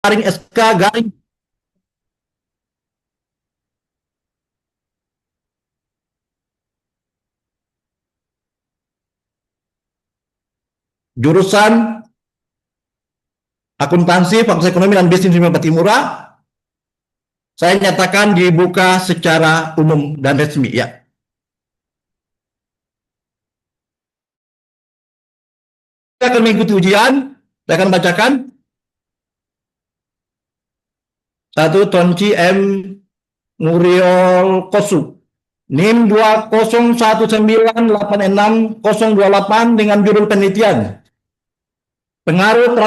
garing SK garing jurusan akuntansi, Fakultas Ekonomi dan Bisnis Universitas Patimura. Saya nyatakan dibuka secara umum dan resmi ya. Saya akan mengikuti ujian. Saya akan bacakan. Satu, Tonci M. Nuriol Kosu. NIM 201986028 dengan judul penelitian. Pengaruh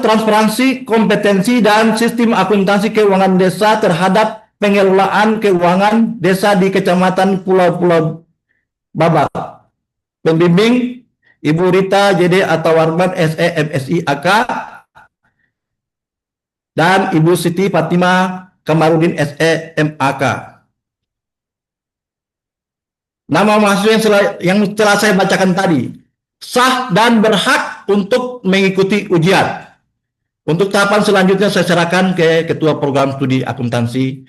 transparansi, kompetensi, dan sistem akuntansi keuangan desa terhadap pengelolaan keuangan desa di Kecamatan Pulau-Pulau Babat. Pembimbing Ibu Rita JD Atawarman SE MSI AK dan Ibu Siti Fatima Kamarudin SE MAK. Nama mahasiswa yang telah saya bacakan tadi sah dan berhak untuk mengikuti ujian. Untuk tahapan selanjutnya saya serahkan ke Ketua Program Studi Akuntansi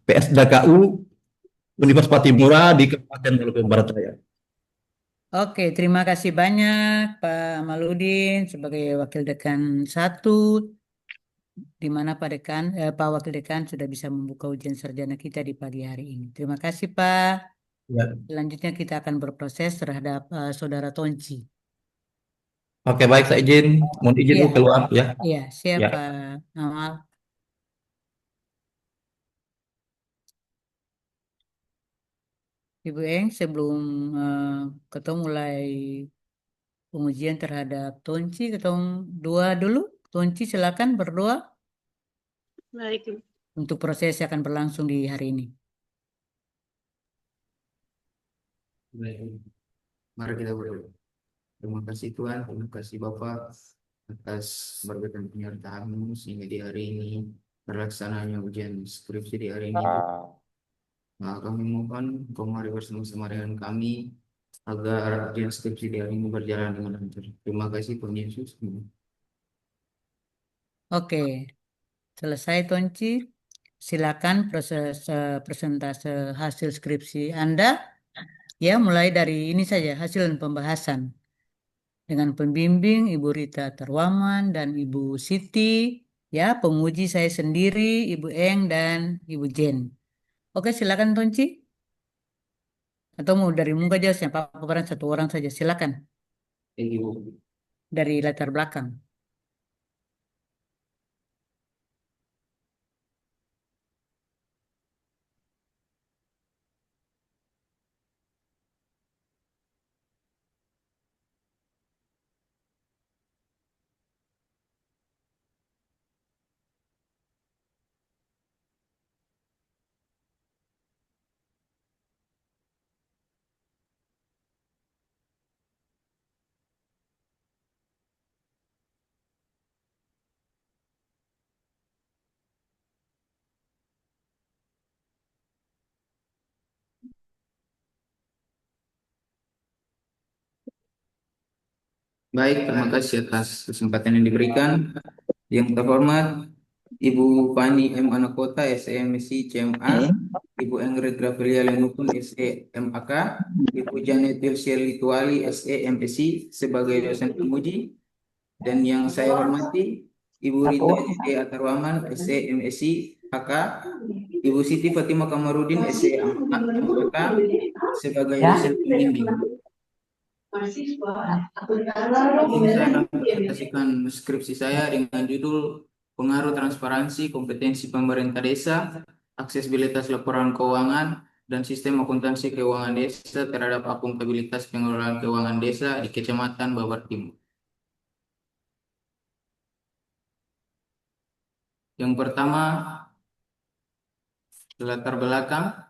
PSDKU Universitas Patimura di Kabupaten Maluku Barat Daya. Oke, terima kasih banyak Pak Maludin sebagai Wakil Dekan 1, di mana Pak Wakil Dekan sudah bisa membuka ujian sarjana kita di pagi hari ini. Terima kasih Pak. Ya. Selanjutnya kita akan berproses terhadap Saudara Tonci. Oke, baik, saya izin. Mohon izin Iya, keluar ya. iya, siap Ya. Pak Amal. Ibu Eng, sebelum kita mulai pengujian terhadap Tonci, kita doa dulu. Tonci silakan berdoa. Baik. Untuk proses yang akan berlangsung di hari ini. Baik. Mari kita berdoa. Terima kasih Tuhan, terima kasih Bapak atas berkat dan penyertaan-Mu sehingga di hari ini terlaksananya ujian skripsi di hari ini. Nah, kami mohon Engkau mari bersama-sama dengan kami agar ujian skripsi di hari ini berjalan dengan lancar. Terima kasih Tuhan Yesus. Oke, selesai Tonci. Silakan proses presentase hasil skripsi Anda. Ya, mulai dari ini saja hasil pembahasan dengan pembimbing Ibu Rita Terwaman dan Ibu Siti, ya, penguji saya sendiri, Ibu Eng dan Ibu Jen. Oke, silakan Tonci. Atau mau dari muka aja, siapa paparan satu orang saja, silakan. Ibu. Dari latar belakang. Baik, terima kasih atas kesempatan yang diberikan. Yang terhormat Ibu Fani M. Anakota, SEMSI CMA, Ibu Engrid Gravelia Lenukun, SEMAK, Ibu Janet Dirsyeli Tuali, SEMSI, sebagai dosen penguji, dan yang saya hormati Ibu Rita J. Atarwaman, SEMSI AK, Ibu Siti Fatima Kamarudin, SEMAK, sebagai dosen pembimbing. Ini saya akan presentasikan skripsi saya dengan judul Pengaruh Transparansi, Kompetensi Pemerintah Desa, Aksesibilitas Laporan Keuangan, dan Sistem Akuntansi Keuangan Desa terhadap Akuntabilitas Pengelolaan Keuangan Desa di Kecamatan Babat Timur. Yang pertama, latar belakang.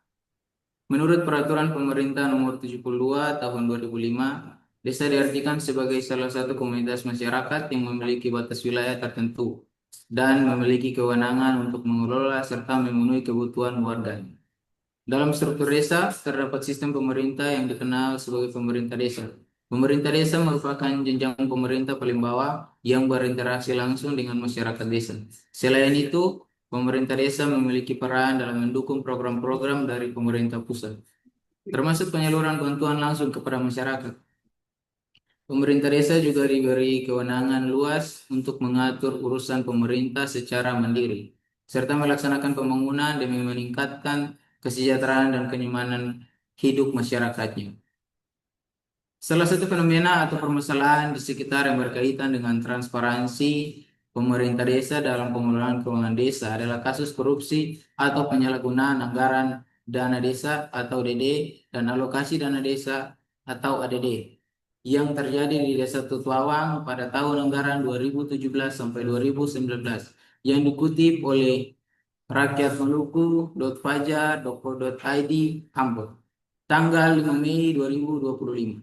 Menurut Peraturan Pemerintah Nomor 72 Tahun 2005, desa diartikan sebagai salah satu komunitas masyarakat yang memiliki batas wilayah tertentu dan memiliki kewenangan untuk mengelola serta memenuhi kebutuhan warganya. Dalam struktur desa, terdapat sistem pemerintah yang dikenal sebagai pemerintah desa. Pemerintah desa merupakan jenjang pemerintah paling bawah yang berinteraksi langsung dengan masyarakat desa. Selain itu, pemerintah desa memiliki peran dalam mendukung program-program dari pemerintah pusat, termasuk penyaluran bantuan langsung kepada masyarakat. Pemerintah desa juga diberi kewenangan luas untuk mengatur urusan pemerintah secara mandiri, serta melaksanakan pembangunan demi meningkatkan kesejahteraan dan kenyamanan hidup masyarakatnya. Salah satu fenomena atau permasalahan di sekitar yang berkaitan dengan transparansi pemerintah desa dalam pengelolaan keuangan desa adalah kasus korupsi atau penyalahgunaan anggaran dana desa atau DD dan alokasi dana desa atau ADD yang terjadi di Desa Tutuawang pada tahun anggaran 2017 sampai 2019 yang dikutip oleh rakyatmaluku.fajar.co.id Ambon tanggal 5 Mei 2025.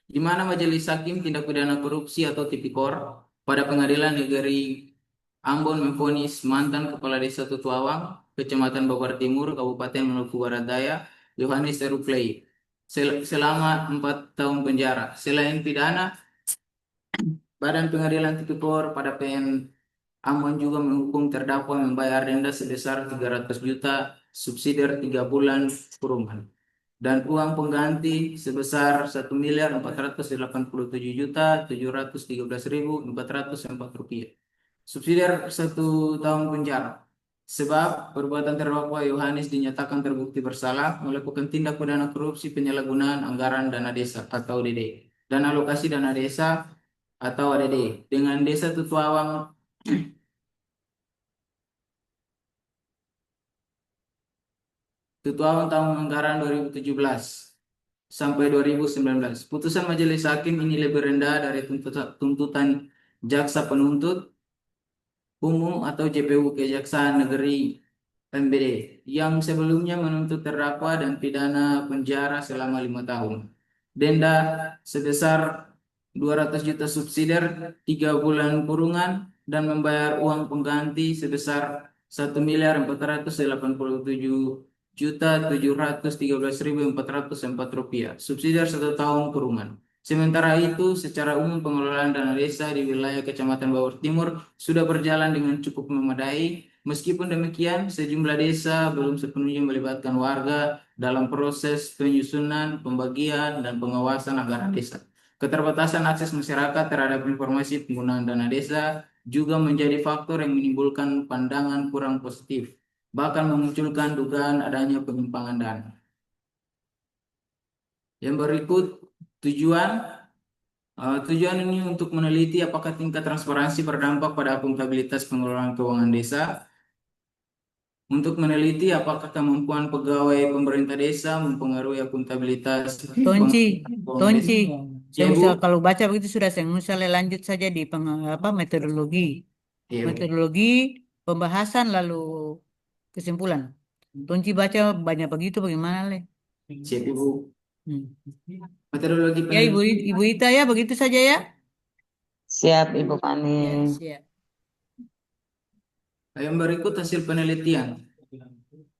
Di mana Majelis Hakim Tindak Pidana Korupsi atau Tipikor pada Pengadilan Negeri Ambon memvonis mantan Kepala Desa Tutuawang, Kecamatan Bogor Timur, Kabupaten Maluku Barat Daya, Yohanes Teruplay, selama 4 tahun penjara. Selain pidana, Badan Pengadilan Tipikor pada PN Ambon juga menghukum terdakwa membayar denda sebesar 300 juta subsidi 3 bulan kurungan dan uang pengganti sebesar 1.487.713.404 rupiah. Subsidi 1 tahun penjara. Sebab perbuatan terdakwa Yohanes dinyatakan terbukti bersalah melakukan tindak pidana korupsi penyalahgunaan anggaran dana desa atau DD dan alokasi dana desa atau ADD dengan Desa Tutuawang tahun anggaran 2017 sampai 2019. Putusan Majelis Hakim ini lebih rendah dari tuntutan jaksa penuntut umum atau JPU Kejaksaan Negeri MBD yang sebelumnya menuntut terdakwa dan pidana penjara selama 5 tahun. Denda sebesar 200 juta subsidi 3 bulan kurungan dan membayar uang pengganti sebesar 1.487.713.404 rupiah. Subsidi 1 tahun kurungan. Sementara itu, secara umum pengelolaan dana desa di wilayah Kecamatan Bogor Timur sudah berjalan dengan cukup memadai. Meskipun demikian, sejumlah desa belum sepenuhnya melibatkan warga dalam proses penyusunan, pembagian, dan pengawasan anggaran desa. Keterbatasan akses masyarakat terhadap informasi penggunaan dana desa juga menjadi faktor yang menimbulkan pandangan kurang positif, bahkan memunculkan dugaan adanya penyimpangan dana. Yang berikut tujuan ini untuk meneliti apakah tingkat transparansi berdampak pada akuntabilitas pengelolaan keuangan desa, untuk meneliti apakah kemampuan pegawai pemerintah desa mempengaruhi akuntabilitas Tonci, Tonci. Ya, Bu. Kalau baca begitu sudah, saya misalnya lanjut saja di metodologi. Iya, Bu. Metodologi, pembahasan, lalu kesimpulan. Tonci baca banyak begitu bagaimana, Le? Siap, Ibu. Hmm. Metodologi Ya, Ibu Ita ya, begitu saja ya. Siap, Ibu Fani. Ya, siap. Yang berikut hasil penelitian.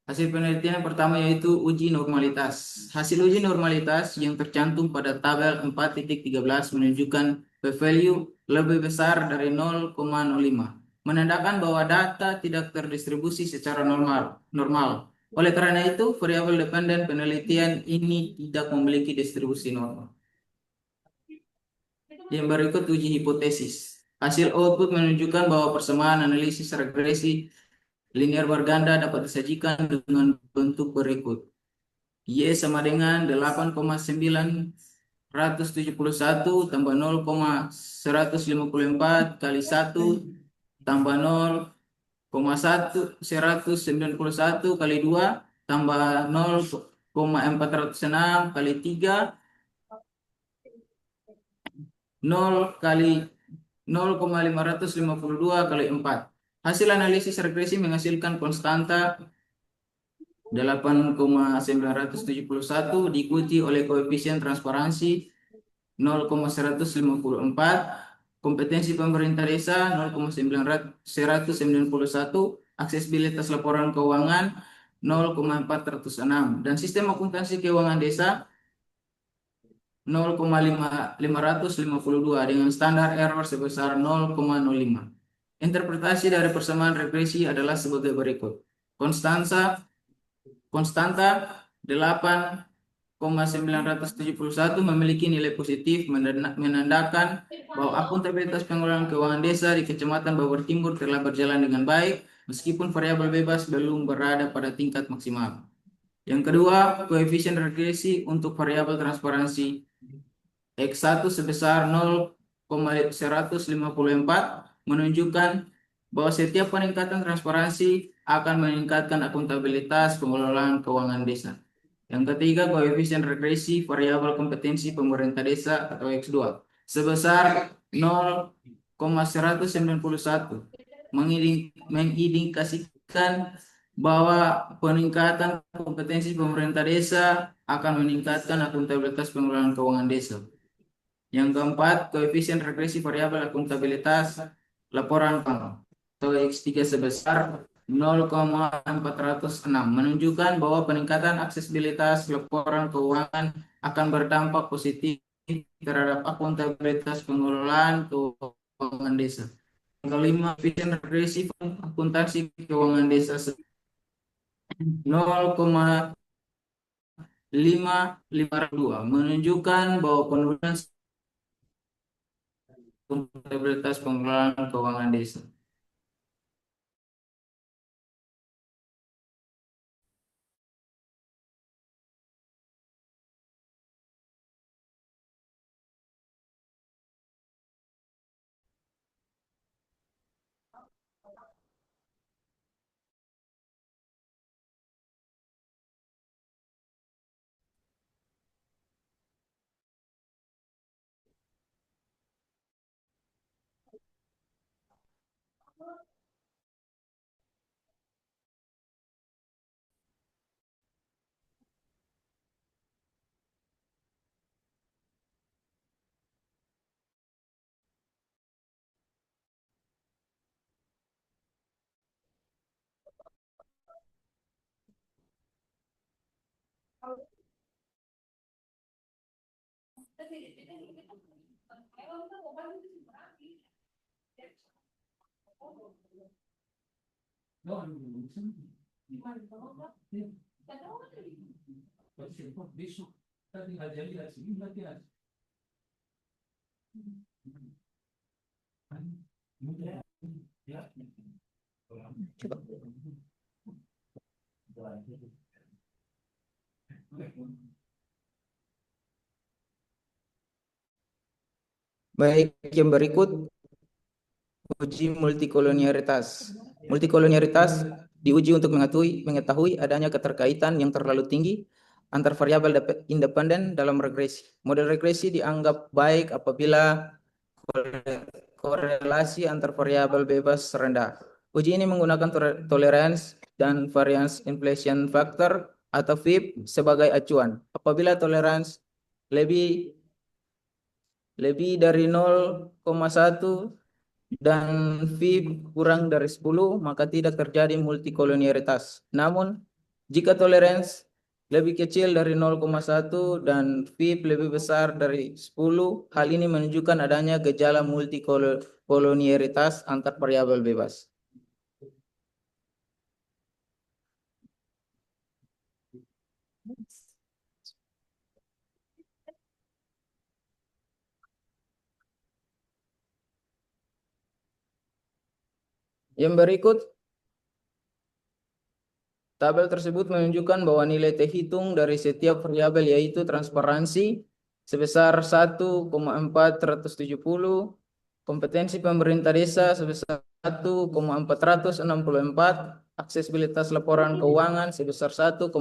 Hasil penelitian yang pertama yaitu uji normalitas. Hasil uji normalitas yang tercantum pada tabel 4.13 menunjukkan p-value lebih besar dari 0,05, menandakan bahwa data tidak terdistribusi secara normal. Oleh karena itu, variabel dependen penelitian ini tidak memiliki distribusi normal. Yang berikut uji hipotesis. Hasil output menunjukkan bahwa persamaan analisis regresi linear berganda dapat disajikan dengan bentuk berikut. Y sama dengan 8,971 tambah 0,154 kali 1 tambah 0,191 kali 2 tambah 0,406 kali 3 0 kali 0,552 kali 4. Hasil analisis regresi menghasilkan konstanta 8,971 diikuti oleh koefisien transparansi 0,154, kompetensi pemerintah desa 0,191, aksesibilitas laporan keuangan 0,406, dan sistem akuntansi keuangan desa 0,552 dengan standar error sebesar 0,05. Interpretasi dari persamaan regresi adalah sebagai berikut. Konstanta 8,971 memiliki nilai positif, menandakan bahwa akuntabilitas pengelolaan keuangan desa di Kecamatan Bogor Timur telah berjalan dengan baik meskipun variabel bebas belum berada pada tingkat maksimal. Yang kedua, koefisien regresi untuk variabel transparansi X1 sebesar 0,154 menunjukkan bahwa setiap peningkatan transparansi akan meningkatkan akuntabilitas pengelolaan keuangan desa. Yang ketiga, koefisien regresi variabel kompetensi pemerintah desa atau X2 sebesar 0,191 mengindikasikan bahwa peningkatan kompetensi pemerintah desa akan meningkatkan akuntabilitas pengelolaan keuangan desa. Yang keempat, koefisien regresi variabel akuntabilitas laporan keuangan atau X3 sebesar 0,406 menunjukkan bahwa peningkatan aksesibilitas laporan keuangan akan berdampak positif terhadap akuntabilitas pengelolaan keuangan desa. Yang kelima, koefisien regresi akuntansi keuangan desa 0,552 menunjukkan bahwa penurunan akuntabilitas pengelolaan keuangan desa. Baik, yang berikut uji multikolonialitas. Multikolonialitas diuji untuk mengetahui adanya keterkaitan yang terlalu tinggi antar variabel independen dalam regresi. Model regresi dianggap baik apabila korelasi antar variabel bebas rendah. Uji ini menggunakan tolerance dan variance inflation factor atau VIP sebagai acuan. Apabila tolerance lebih dari 0,1 dan VIP kurang dari 10, maka tidak terjadi multikolonialitas. Namun, jika tolerance lebih kecil dari 0,1 dan VIP lebih besar dari 10, hal ini menunjukkan adanya gejala multikolonialitas antar variabel bebas. Yang berikut, tabel tersebut menunjukkan bahwa nilai terhitung dari setiap variabel yaitu transparansi sebesar 1,470, kompetensi pemerintah desa sebesar 1,464, aksesibilitas laporan keuangan sebesar 1,758,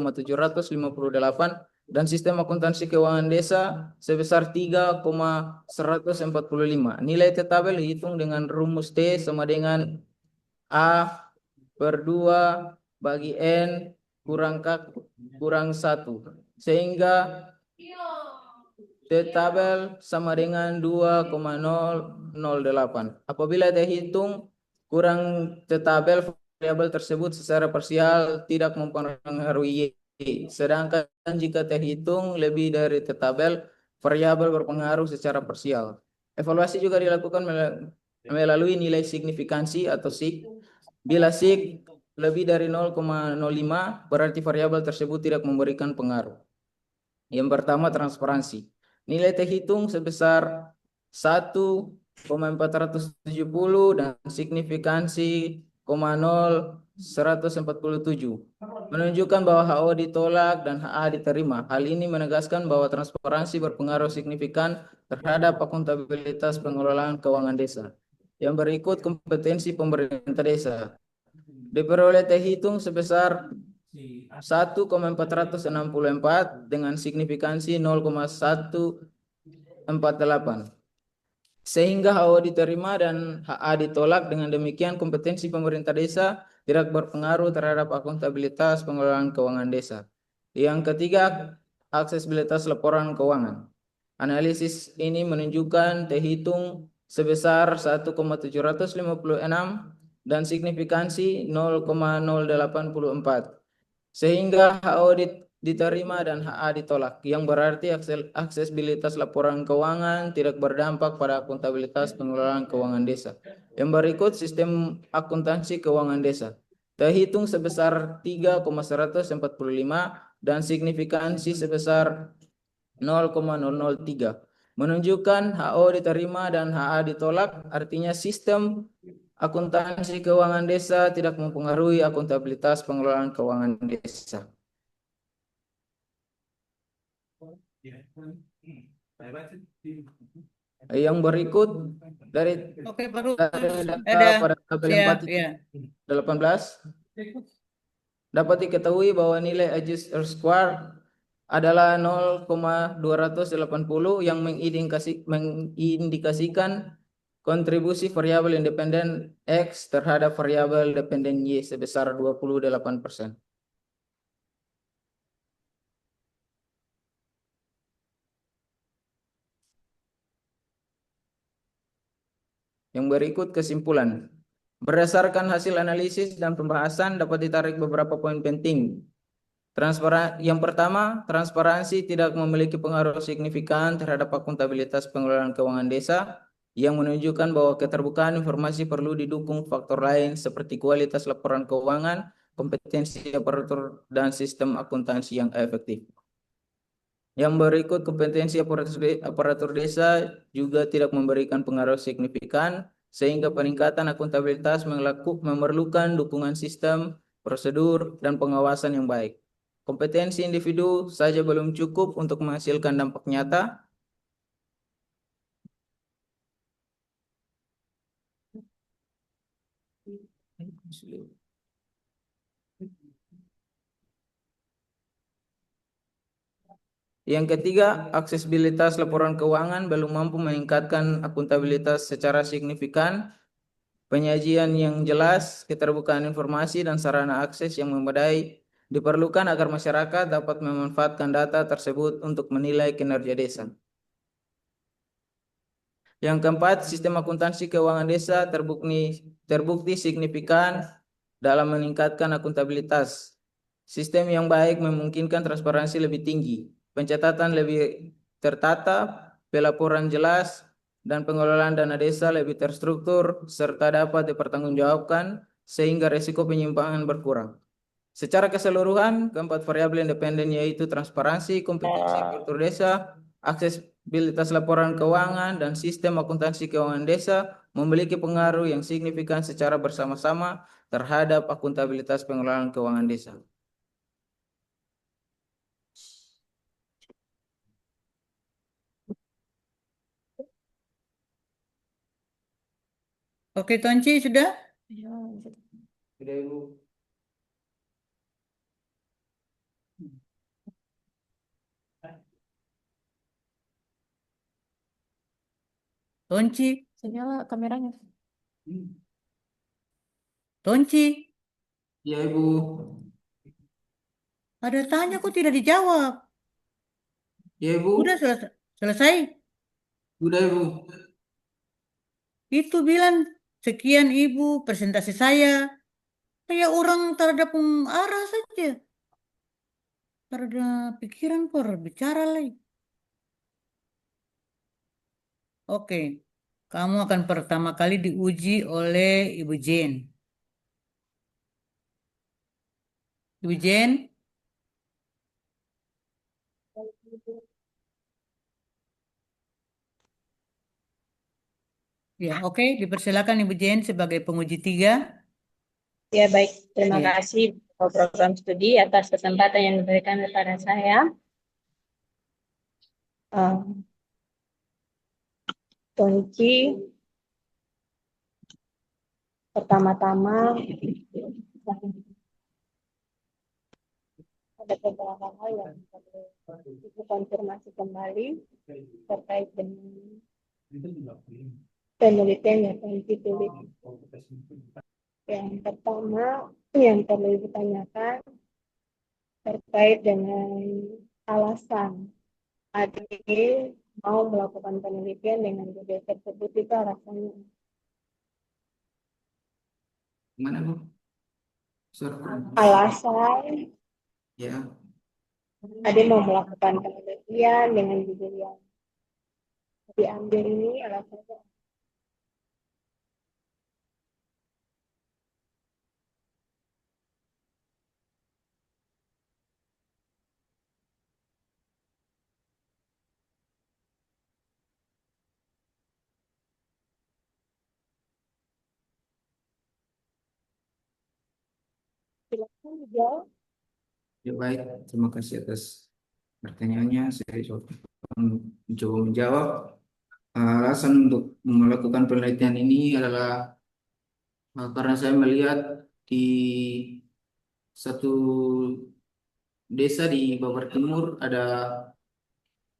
dan sistem akuntansi keuangan desa sebesar 3,145. Nilai tabel dihitung dengan rumus T sama dengan A per 2 bagi N kurang 1. Sehingga tabel sama dengan 2,008. Apabila dihitung kurang tabel variabel tersebut secara parsial tidak mempengaruhi Y. Sedangkan jika terhitung lebih dari tabel variabel berpengaruh secara parsial. Evaluasi juga dilakukan melalui nilai signifikansi atau SIG. Bila SIG lebih dari 0,05 berarti variabel tersebut tidak memberikan pengaruh. Yang pertama, transparansi. Nilai terhitung sebesar 1,470 dan signifikansi 0,147 menunjukkan bahwa HO ditolak dan HA diterima. Hal ini menegaskan bahwa transparansi berpengaruh signifikan terhadap akuntabilitas pengelolaan keuangan desa. Yang berikut, kompetensi pemerintah desa. Diperoleh terhitung sebesar 1,464 dengan signifikansi 0,148. Sehingga HO diterima dan HA ditolak. Dengan demikian kompetensi pemerintah desa tidak berpengaruh terhadap akuntabilitas pengelolaan keuangan desa. Yang ketiga, aksesibilitas laporan keuangan. Analisis ini menunjukkan terhitung sebesar 1,756 dan signifikansi 0,084. Sehingga HO diterima dan HA ditolak, yang berarti aksesibilitas laporan keuangan tidak berdampak pada akuntabilitas pengelolaan keuangan desa. Yang berikut, sistem akuntansi keuangan desa. Terhitung sebesar 3,145 dan signifikansi sebesar 0,003. Menunjukkan HO diterima dan HA ditolak, artinya sistem akuntansi keuangan desa tidak mempengaruhi akuntabilitas pengelolaan keuangan desa. Yang berikut dari Oke, baru data ada. pada tabel Siap, 4 ya. 18 dapat diketahui bahwa nilai adjusted square adalah 0,280 yang mengindikasikan kontribusi variabel independen X terhadap variabel dependen Y sebesar 28%. Yang berikut kesimpulan. Berdasarkan hasil analisis dan pembahasan dapat ditarik beberapa poin penting. Yang pertama, transparansi tidak memiliki pengaruh signifikan terhadap akuntabilitas pengelolaan keuangan desa, yang menunjukkan bahwa keterbukaan informasi perlu didukung faktor lain seperti kualitas laporan keuangan, kompetensi aparatur, dan sistem akuntansi yang efektif. Yang berikut, kompetensi aparatur desa juga tidak memberikan pengaruh signifikan, sehingga peningkatan akuntabilitas memerlukan dukungan sistem, prosedur, dan pengawasan yang baik. Kompetensi individu saja belum cukup untuk menghasilkan dampak nyata. Yang ketiga, aksesibilitas laporan keuangan belum mampu meningkatkan akuntabilitas secara signifikan. Penyajian yang jelas, keterbukaan informasi, dan sarana akses yang memadai diperlukan agar masyarakat dapat memanfaatkan data tersebut untuk menilai kinerja desa. Yang keempat, sistem akuntansi keuangan desa terbukti signifikan dalam meningkatkan akuntabilitas. Sistem yang baik memungkinkan transparansi lebih tinggi, pencatatan lebih tertata, pelaporan jelas, dan pengelolaan dana desa lebih terstruktur serta dapat dipertanggungjawabkan sehingga risiko penyimpangan berkurang. Secara keseluruhan, keempat variabel independen yaitu transparansi, kompetensi aparatur desa, aksesibilitas laporan keuangan, dan sistem akuntansi keuangan desa memiliki pengaruh yang signifikan secara bersama-sama terhadap akuntabilitas pengelolaan keuangan desa. Oke, Tonci sudah? Sudah, Ibu. Tonci, Nyala kameranya. Tonci, Ya, Ibu. ada tanya kok tidak dijawab. Ya, Ibu. Udah selesai. Sudah, Ibu. Itu bilang sekian Ibu presentasi saya. Kayak orang tak ada pengarah saja. Tak ada pikiran por bicara lagi. Oke, kamu akan pertama kali diuji oleh Ibu Jane. Ibu Jane, ya oke, dipersilakan Ibu Jane sebagai penguji 3. Ya, baik. Terima Ya. kasih program studi atas kesempatan yang diberikan kepada saya. Kunci pertama-tama ada beberapa hal yang perlu konfirmasi kembali terkait dengan penelitian yang ditulis. Yang pertama yang perlu ditanyakan terkait dengan alasan adik mau melakukan penelitian dengan judul tersebut, itu alasannya. Gimana, Bu? Suara kurang. Alasan Ya, adik mau melakukan penelitian dengan judul yang diambil ini alasannya. Silakan dijawab. ya baik. Terima kasih atas pertanyaannya. Saya mencoba menjawab. Alasan untuk melakukan penelitian ini adalah karena saya melihat di satu desa di Bogor Timur ada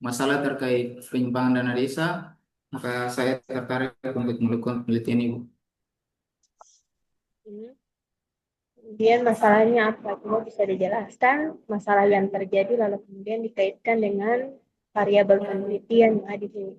masalah terkait penyimpangan dana desa, maka saya tertarik untuk melakukan penelitian ini. Kemudian masalahnya apa? Coba bisa dijelaskan masalah yang terjadi lalu kemudian dikaitkan dengan variabel penelitian yang ada di sini.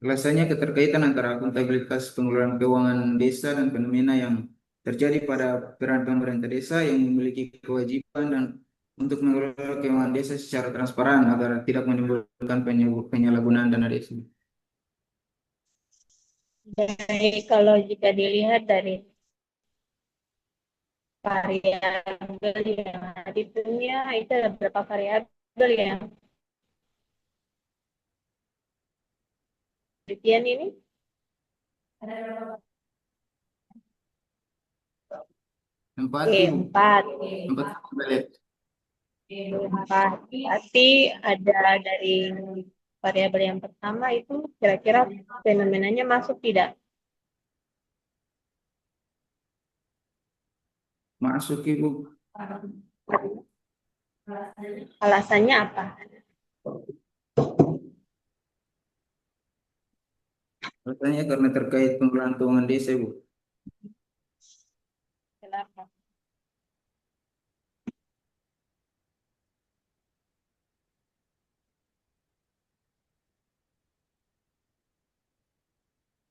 Alasannya keterkaitan antara akuntabilitas pengelolaan keuangan desa dan fenomena yang terjadi pada peran pemerintah desa yang memiliki kewajiban dan untuk mengelola keuangan desa secara transparan agar tidak menimbulkan penyalahgunaan dana desa. Jadi kalau jika dilihat dari variabel yang ada di dunia, itu ada beberapa variabel yang penelitian ini. Empat, Oke, Ibu. empat. Empat balik. Empat. Berarti ada dari variabel yang pertama itu kira-kira fenomenanya masuk tidak? Masuk, Ibu. Alasannya apa? Alasannya karena terkait pengelolaan keuangan desa, Ibu. Kenapa?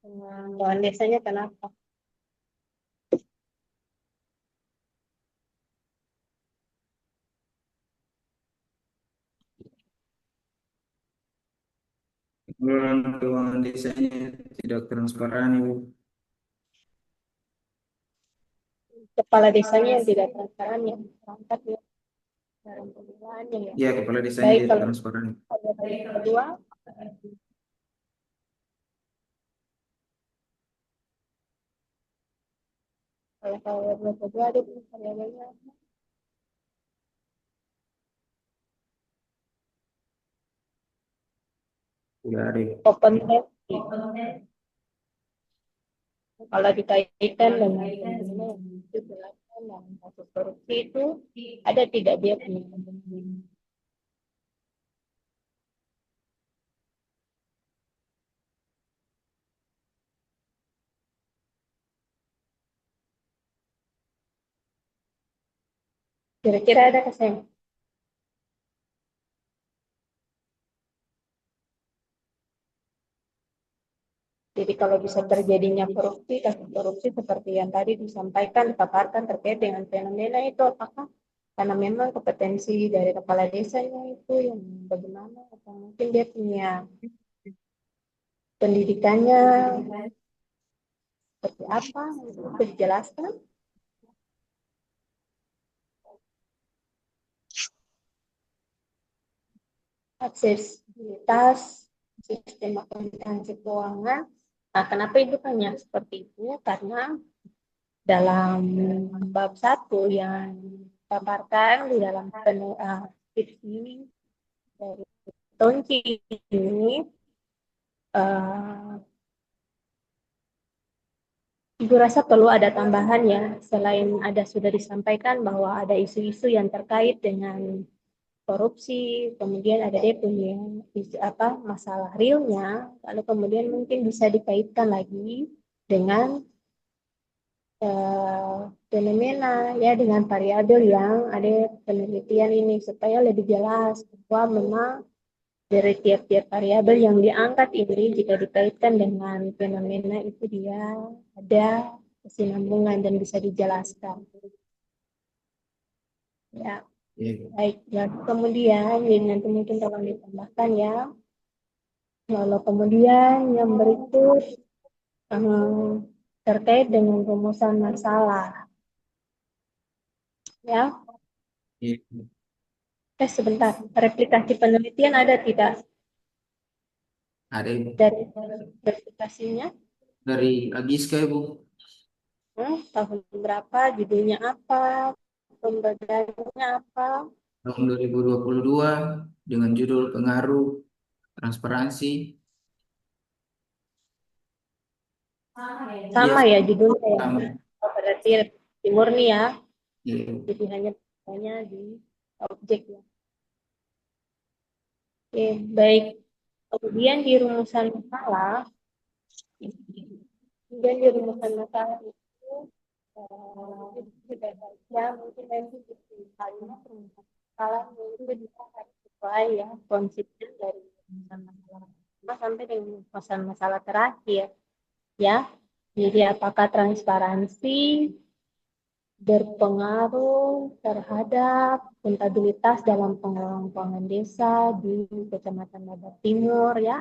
Pengelolaan desanya kenapa? Pengelolaan keuangan desanya tidak transparan, Ibu. Kepala desanya yang tidak transparan, yang terangkat ya dalam pengelolaannya ya. Ya, kepala desanya Baik, tidak kalau transparan. variabel yang kedua, kalau variabel kedua ada variabelnya Tidak ada, Ibu. open test. Kalau dikaitkan dengan fenomena yang dijelaskan dalam kasus korupsi itu, ada tidak dia punya Kira-kira ada kesan? Jadi kalau bisa terjadinya korupsi, kasus korupsi seperti yang tadi disampaikan, dipaparkan terkait dengan fenomena itu, apakah karena memang kompetensi dari kepala desanya itu yang bagaimana, atau mungkin dia punya pendidikannya seperti apa, itu bisa dijelaskan. Aksesibilitas sistem akuntansi keuangan. Nah, kenapa itu hanya seperti itu? Karena dalam bab 1 yang dipaparkan di dalam skripsi dari Tonci ini, Ibu rasa perlu ada tambahan ya, selain ada sudah disampaikan bahwa ada isu-isu yang terkait dengan korupsi, kemudian ada dia punya masalah realnya, lalu kemudian mungkin bisa dikaitkan lagi dengan fenomena ya, dengan variabel yang ada penelitian ini supaya lebih jelas bahwa memang dari tiap-tiap variabel yang diangkat ini jika dikaitkan dengan fenomena itu dia ada kesinambungan dan bisa dijelaskan. Ya, baik. Ya, kemudian jadi nanti mungkin tolong ditambahkan ya. Lalu kemudian yang berikut terkait dengan rumusan masalah. Ya, sebentar. Replikasi penelitian ada tidak? Ada Ibu. Dari replikasinya? Dari Agiska Ibu. Tahun berapa? Judulnya apa? Pembedaiannya apa? Tahun 2022 dengan judul Pengaruh Transparansi. Sama Iya, ya judulnya ya. sama. Oh, berarti timur nih ya. Iya. Jadi hanya di objek ya. Oke, baik. Kemudian di rumusan masalah, itu sudah baca, mungkin nanti di kalimat rumusan masalah itu bisa sesuai ya konsisten dari rumusan masalah sampai dengan rumusan masalah terakhir ya. Jadi apakah transparansi berpengaruh terhadap akuntabilitas dalam pengelolaan keuangan desa di Kecamatan Babat Timur ya.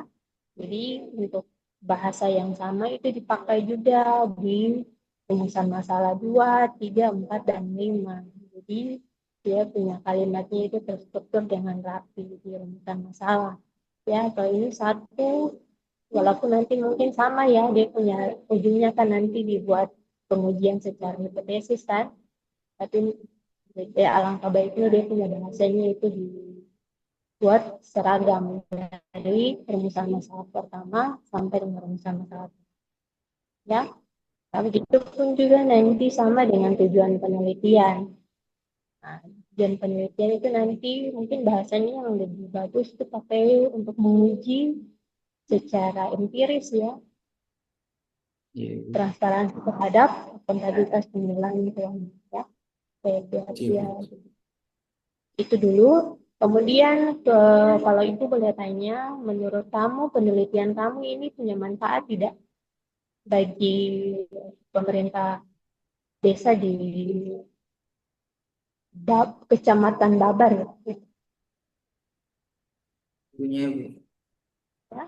Jadi untuk bahasa yang sama itu dipakai juga di rumusan masalah 2, 3, 4, dan 5. Jadi dia punya kalimatnya itu terstruktur dengan rapi di rumusan masalah. Ya, kalau ini satu, walaupun nanti mungkin sama ya, dia punya ujungnya kan nanti dibuat pengujian secara hipotesis kan, tapi alangkah baiknya dia punya bahasanya itu dibuat seragam dari rumusan masalah pertama sampai dengan rumusan masalah ya. Tapi itu pun juga nanti sama dengan tujuan penelitian. Nah, tujuan penelitian itu nanti mungkin bahasanya yang lebih bagus itu pakai untuk menguji secara empiris ya, transparansi terhadap akuntabilitas pengelolaan keuangan ya. Ya, itu dulu. Kemudian kalau itu boleh tanya, menurut kamu penelitian kamu ini punya manfaat tidak bagi pemerintah desa di Kecamatan Babar ya? Punya Ibu. Ya.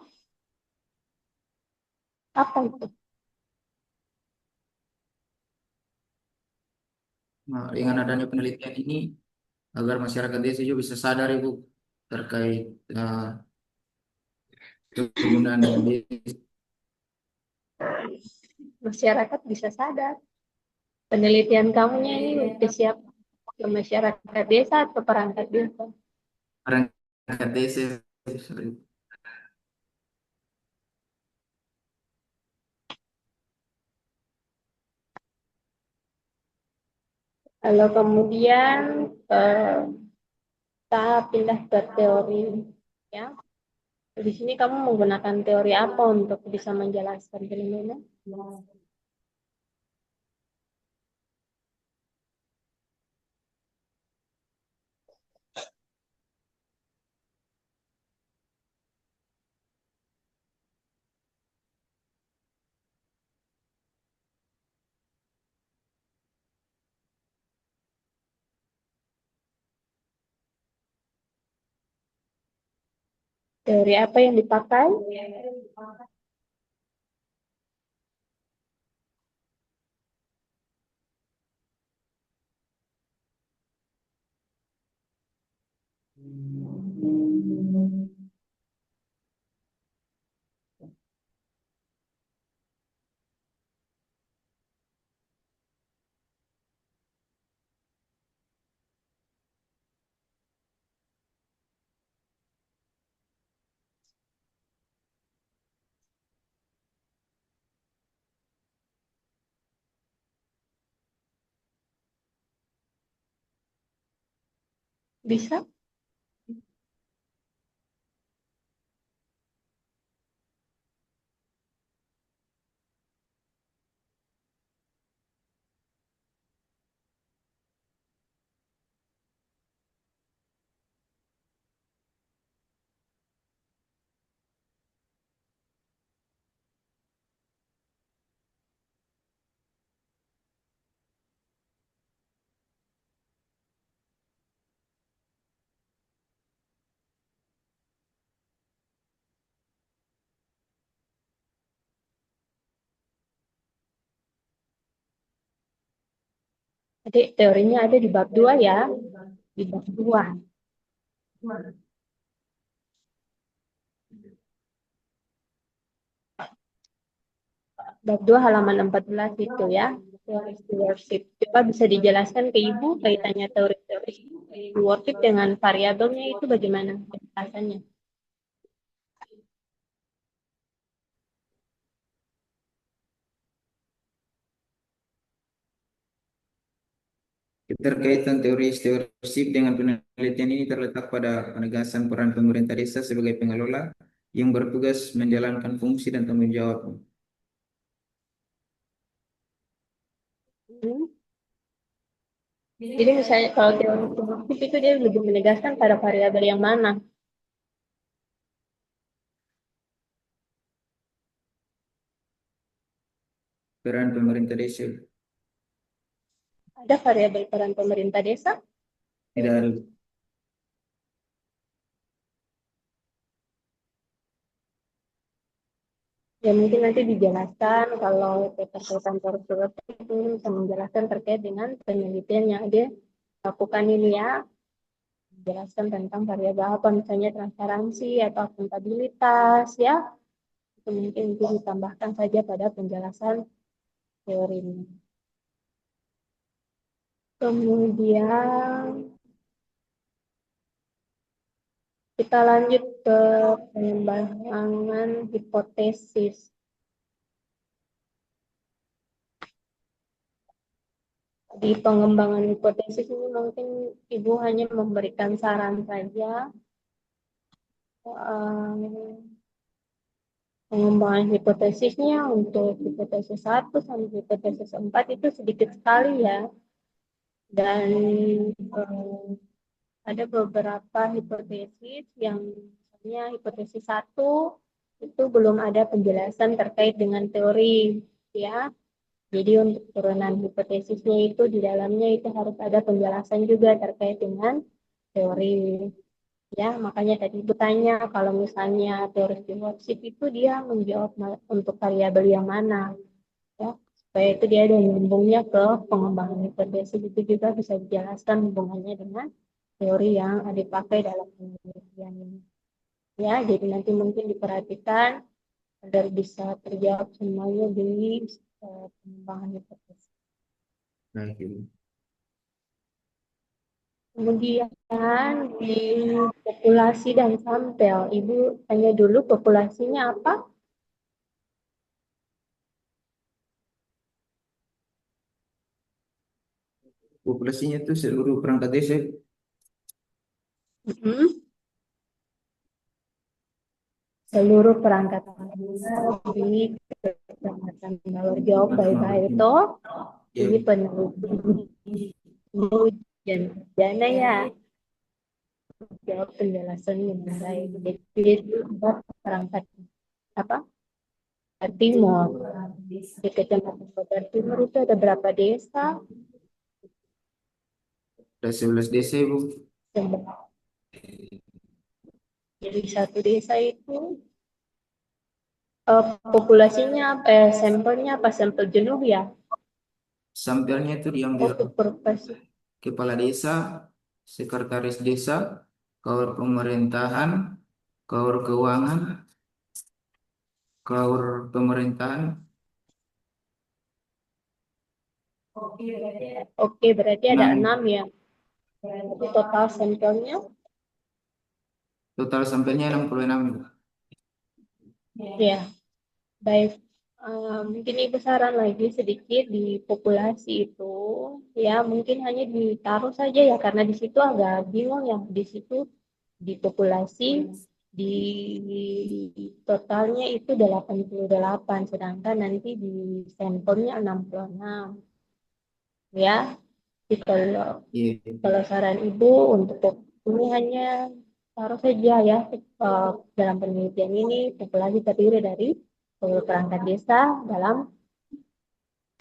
Apa itu? Nah, dengan adanya penelitian ini agar masyarakat desa juga bisa sadar Ibu terkait penggunaan dana desa. Masyarakat bisa sadar. Penelitian kamunya ini ke siapa? Ke masyarakat desa atau perangkat desa? Perangkat desa. Lalu kemudian kita pindah ke teori ya. Di sini kamu menggunakan teori apa untuk bisa menjelaskan fenomena? Teori apa yang dipakai? Bisa? Adik, teorinya ada di bab 2 ya. Di bab 2. Bab 2 halaman 14 itu ya. Teori stewardship. Coba bisa dijelaskan ke Ibu kaitannya teori-teori stewardship dengan variabelnya itu bagaimana penjelasannya? Keterkaitan teori stewardship dengan penelitian ini terletak pada penegasan peran pemerintah desa sebagai pengelola yang bertugas menjalankan fungsi dan tanggung jawab. Hmm. Jadi misalnya kalau teori stewardship itu dia lebih menegaskan pada variabel yang mana? Peran pemerintah desa Ada variabel peran pemerintah desa? tidak ada. Ya mungkin nanti dijelaskan kalau terkaitan teori stewardship itu bisa menjelaskan terkait dengan penelitian yang dia lakukan ini ya. Menjelaskan tentang variabel apa, misalnya transparansi atau akuntabilitas ya. Itu mungkin itu ditambahkan saja pada penjelasan teorinya. Kemudian kita lanjut ke pengembangan hipotesis. Di pengembangan hipotesis ini mungkin Ibu hanya memberikan saran saja. Pengembangan hipotesisnya untuk hipotesis 1 sampai hipotesis 4 itu sedikit sekali ya. Dan ada beberapa hipotesis yang misalnya hipotesis 1 itu belum ada penjelasan terkait dengan teori ya. Jadi untuk turunan hipotesisnya itu di dalamnya itu harus ada penjelasan juga terkait dengan teori. Ya, makanya tadi bertanya kalau misalnya teori stewardship itu dia menjawab untuk variabel yang mana, ya, supaya itu dia ada nyambungnya ke pengembangan hipotesis itu juga bisa dijelaskan hubungannya dengan teori yang dipakai dalam penelitian ini. Ya, jadi nanti mungkin diperhatikan agar bisa terjawab semuanya di pengembangan hipotesis. Baik, Ibu. Kemudian di populasi dan sampel, Ibu tanya dulu populasinya apa? Populasinya itu seluruh perangkat desa. Seluruh perangkat desa di Kecamatan Balorjo, baik itu ini peneliti dan dana ya. Jawab penjelasan yang baik. Jadi itu ada perangkat apa? Timur. Di Kecamatan Babar Timur itu ada berapa desa? Ada 11 desa, Ibu. Jadi satu desa itu populasinya sampelnya apa sampel jenuh ya? Sampelnya itu diambil Untuk profesi. kepala desa, sekretaris desa, kaur pemerintahan, kaur keuangan, kaur pemerintahan. Oke, berarti ada 6 Enam. ya. Berarti total sampelnya Total sampelnya 66. ya. Baik. Mungkin Ibu saran lagi sedikit di populasi itu ya mungkin hanya ditaruh saja ya karena di situ agak bingung ya di situ di populasi di totalnya itu 88 sedangkan nanti di sampelnya 66 ya. Jadi Iya. kalau saran Ibu untuk ini hanya taruh saja ya dalam penelitian ini populasi terdiri dari perangkat desa dalam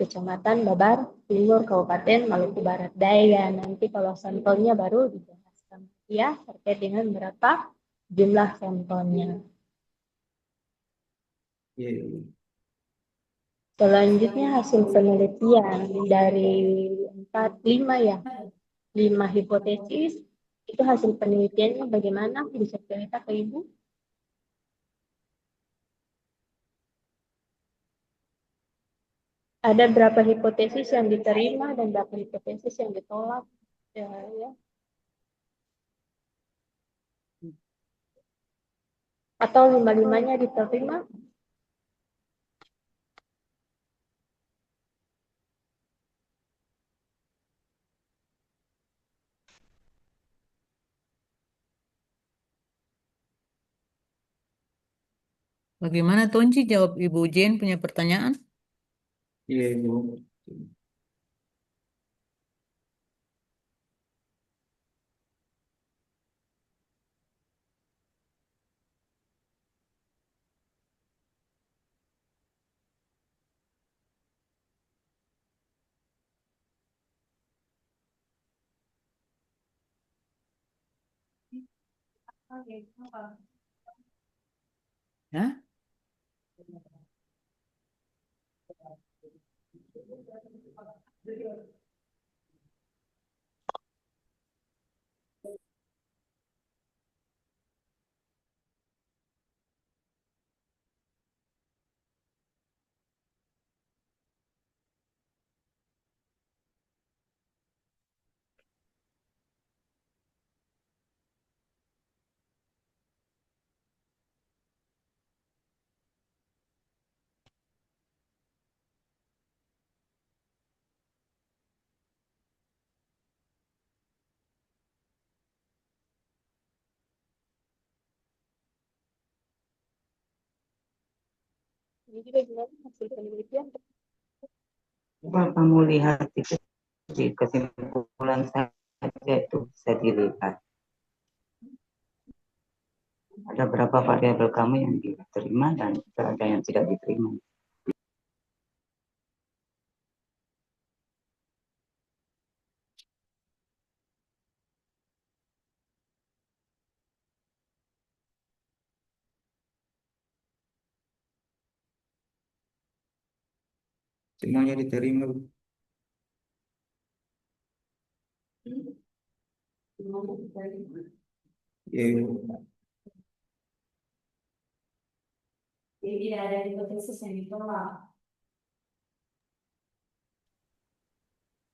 Kecamatan Babar Timur Kabupaten Maluku Barat Daya. Nanti kalau sampelnya baru dijelaskan ya terkait dengan berapa jumlah sampelnya. Iya. Selanjutnya hasil penelitian dari 5 ya, 5 hipotesis itu hasil penelitiannya bagaimana bisa cerita ke Ibu? Ada berapa hipotesis yang diterima dan berapa hipotesis yang ditolak? Ya. Atau 5-5-nya diterima? Bagaimana Tonci jawab Ibu Jen punya pertanyaan? Iya, Ibu. Ya? Jadi bagaimana hasil penelitian? Coba kamu lihat itu di kesimpulan saja itu bisa dilihat. Ada berapa variabel kamu yang diterima dan ada yang tidak diterima. Semuanya diterima, Bu. Iya, Ibu. Jadi tidak ada hipotesis yang ditolak.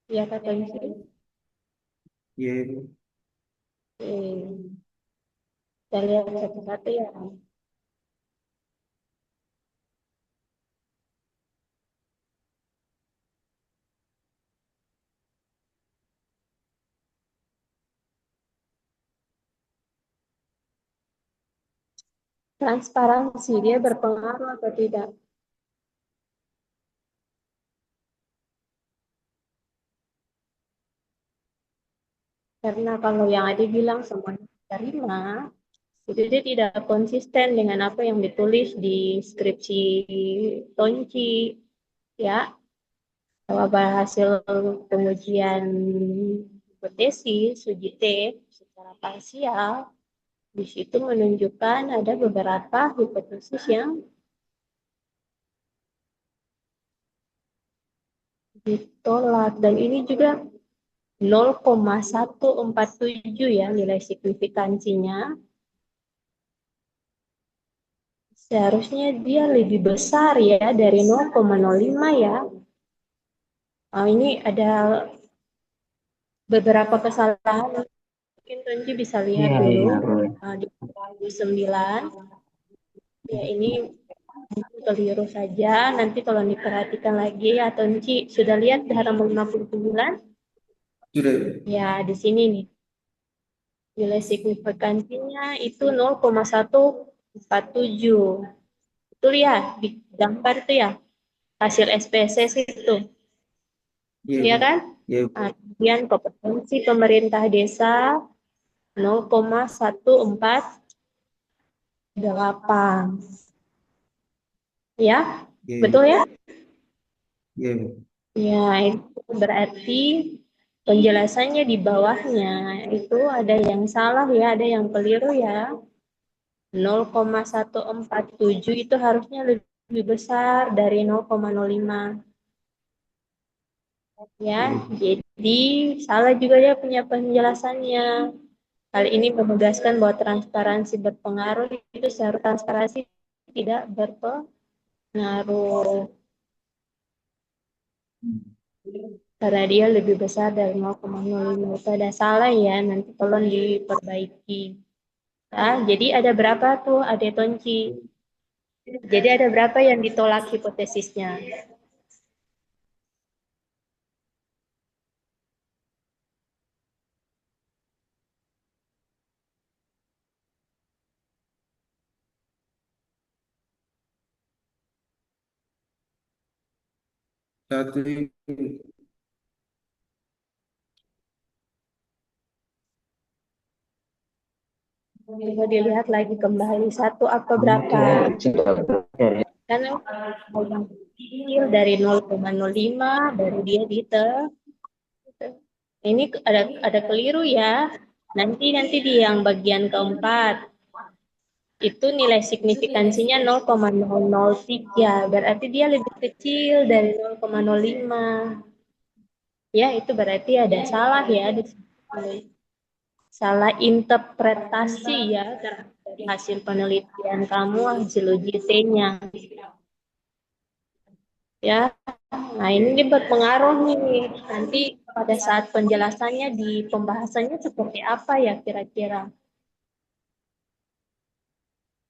Ya kata Isi. Iya, Ibu. Kita lihat satu-satu ya. Transparansi dia berpengaruh atau tidak? Karena kalau yang ada bilang semuanya diterima, itu dia tidak konsisten dengan apa yang ditulis di skripsi Tonci, ya. Bahwa hasil pengujian hipotesis uji T secara parsial Di situ menunjukkan ada beberapa hipotesis yang ditolak, dan ini juga 0,147 ya nilai signifikansinya. Seharusnya dia lebih besar ya dari 0,05 ya. Ini ada beberapa kesalahan. Mungkin Tonji bisa lihat Iya, dulu iya, boleh. di 9. Ya, ini keliru saja. Nanti kalau diperhatikan lagi ya, Tonji sudah lihat di halaman 59? Sudah. Ya, di sini nih. Nilai signifikansinya itu 0,147. Itu lihat di gambar itu ya, hasil SPSS itu. Iya, Iya Bu. kan? Iya, Bu. Nah, kemudian kompetensi pemerintah desa 0,148. Ya, Iya, betul ya? iya, Bu. Ya, itu berarti penjelasannya di bawahnya itu ada yang salah ya, ada yang keliru ya. 0,147 itu harusnya lebih besar dari 0,05. Ya, Iya, jadi salah juga ya punya penjelasannya. Hal ini menegaskan bahwa transparansi berpengaruh, itu seharusnya transparansi tidak berpengaruh karena dia lebih besar dari 0,05. Itu ada salah ya, nanti tolong diperbaiki. Nah, jadi ada berapa tuh Ade Tonci? Jadi ada berapa yang ditolak hipotesisnya? satu. Coba dilihat lagi kembali satu atau Kamu berapa? tuh ya kecil gak belajar ya. Karena yang kecil dari 0,05 baru dia dite. Ini ada keliru ya. Nanti di yang bagian keempat itu nilai signifikansinya 0,003, berarti dia lebih kecil dari 0,05. Ya, itu berarti ada salah ya di sini. Salah interpretasi ya dari hasil penelitian kamu, hasil UJT-nya. Ya, nah ini dia berpengaruh nih. Nanti pada saat penjelasannya di pembahasannya seperti apa ya kira-kira?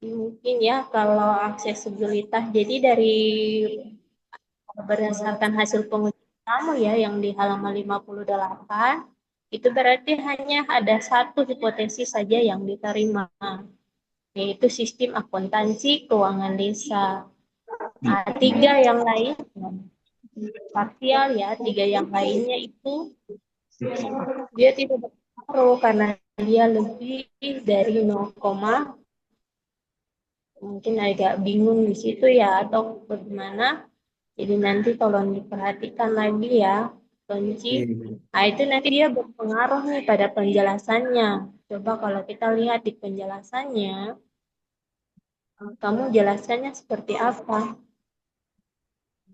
Mungkin ya kalau aksesibilitas, jadi dari berdasarkan hasil pengujian kamu ya yang di halaman 58, itu berarti hanya ada satu hipotesis saja yang diterima, yaitu sistem akuntansi keuangan desa. Nah, tiga yang lain parsial ya, tiga yang lainnya itu dia tidak berpengaruh karena dia lebih dari 0, mungkin agak bingung di situ ya atau bagaimana. Jadi nanti tolong diperhatikan lagi ya, Tonci. Iya, Bu. Nah, itu nanti dia berpengaruh nih pada penjelasannya. Coba kalau kita lihat di penjelasannya, kamu jelaskannya seperti apa?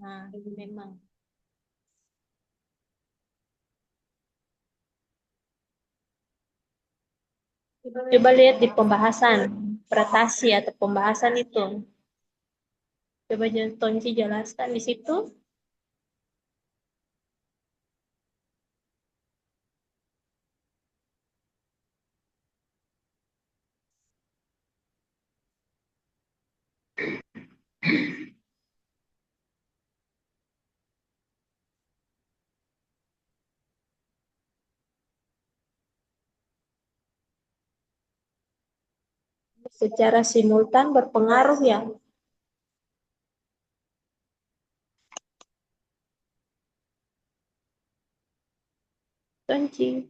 Nah, memang. Coba lihat di pembahasan, pretasi atau pembahasan itu. Coba Tonci jelaskan di situ. Secara simultan berpengaruh ya. Tonci.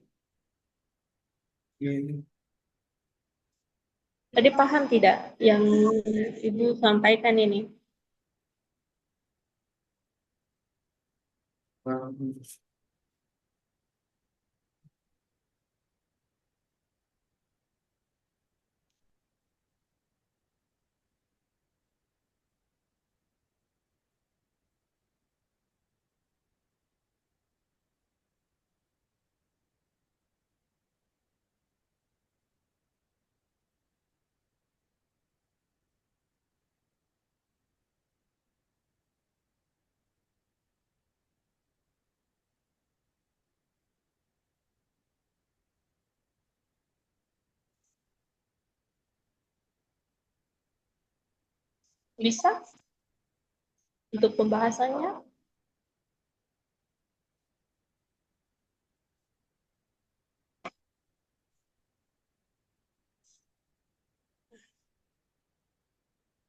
Iya, Tadi paham tidak yang Ibu sampaikan ini? paham. Bisa untuk pembahasannya?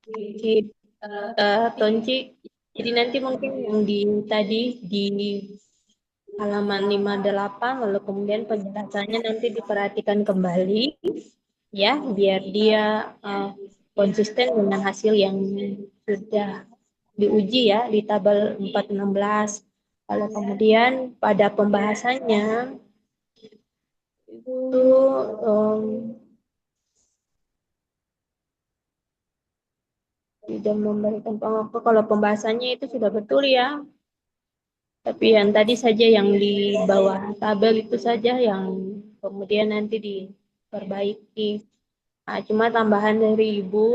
Oke, Tonci. Jadi nanti mungkin yang tadi di halaman 58, lalu kemudian penjelasannya nanti diperhatikan kembali, ya, biar dia konsisten dengan hasil yang sudah diuji ya di tabel 416. Lalu kemudian pada pembahasannya itu tidak memberikan pengaku kalau pembahasannya itu sudah betul ya. Tapi yang tadi saja yang di bawah tabel itu saja yang kemudian nanti diperbaiki. Nah, cuma tambahan dari Ibu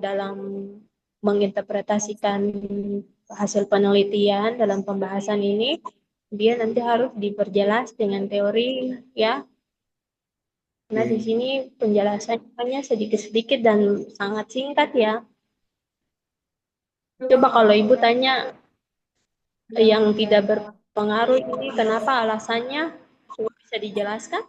dalam menginterpretasikan hasil penelitian dalam pembahasan ini, dia nanti harus diperjelas dengan teori ya. Nah, di sini penjelasannya hanya sedikit-sedikit dan sangat singkat ya. Coba kalau Ibu tanya yang tidak berpengaruh ini kenapa alasannya, coba bisa dijelaskan?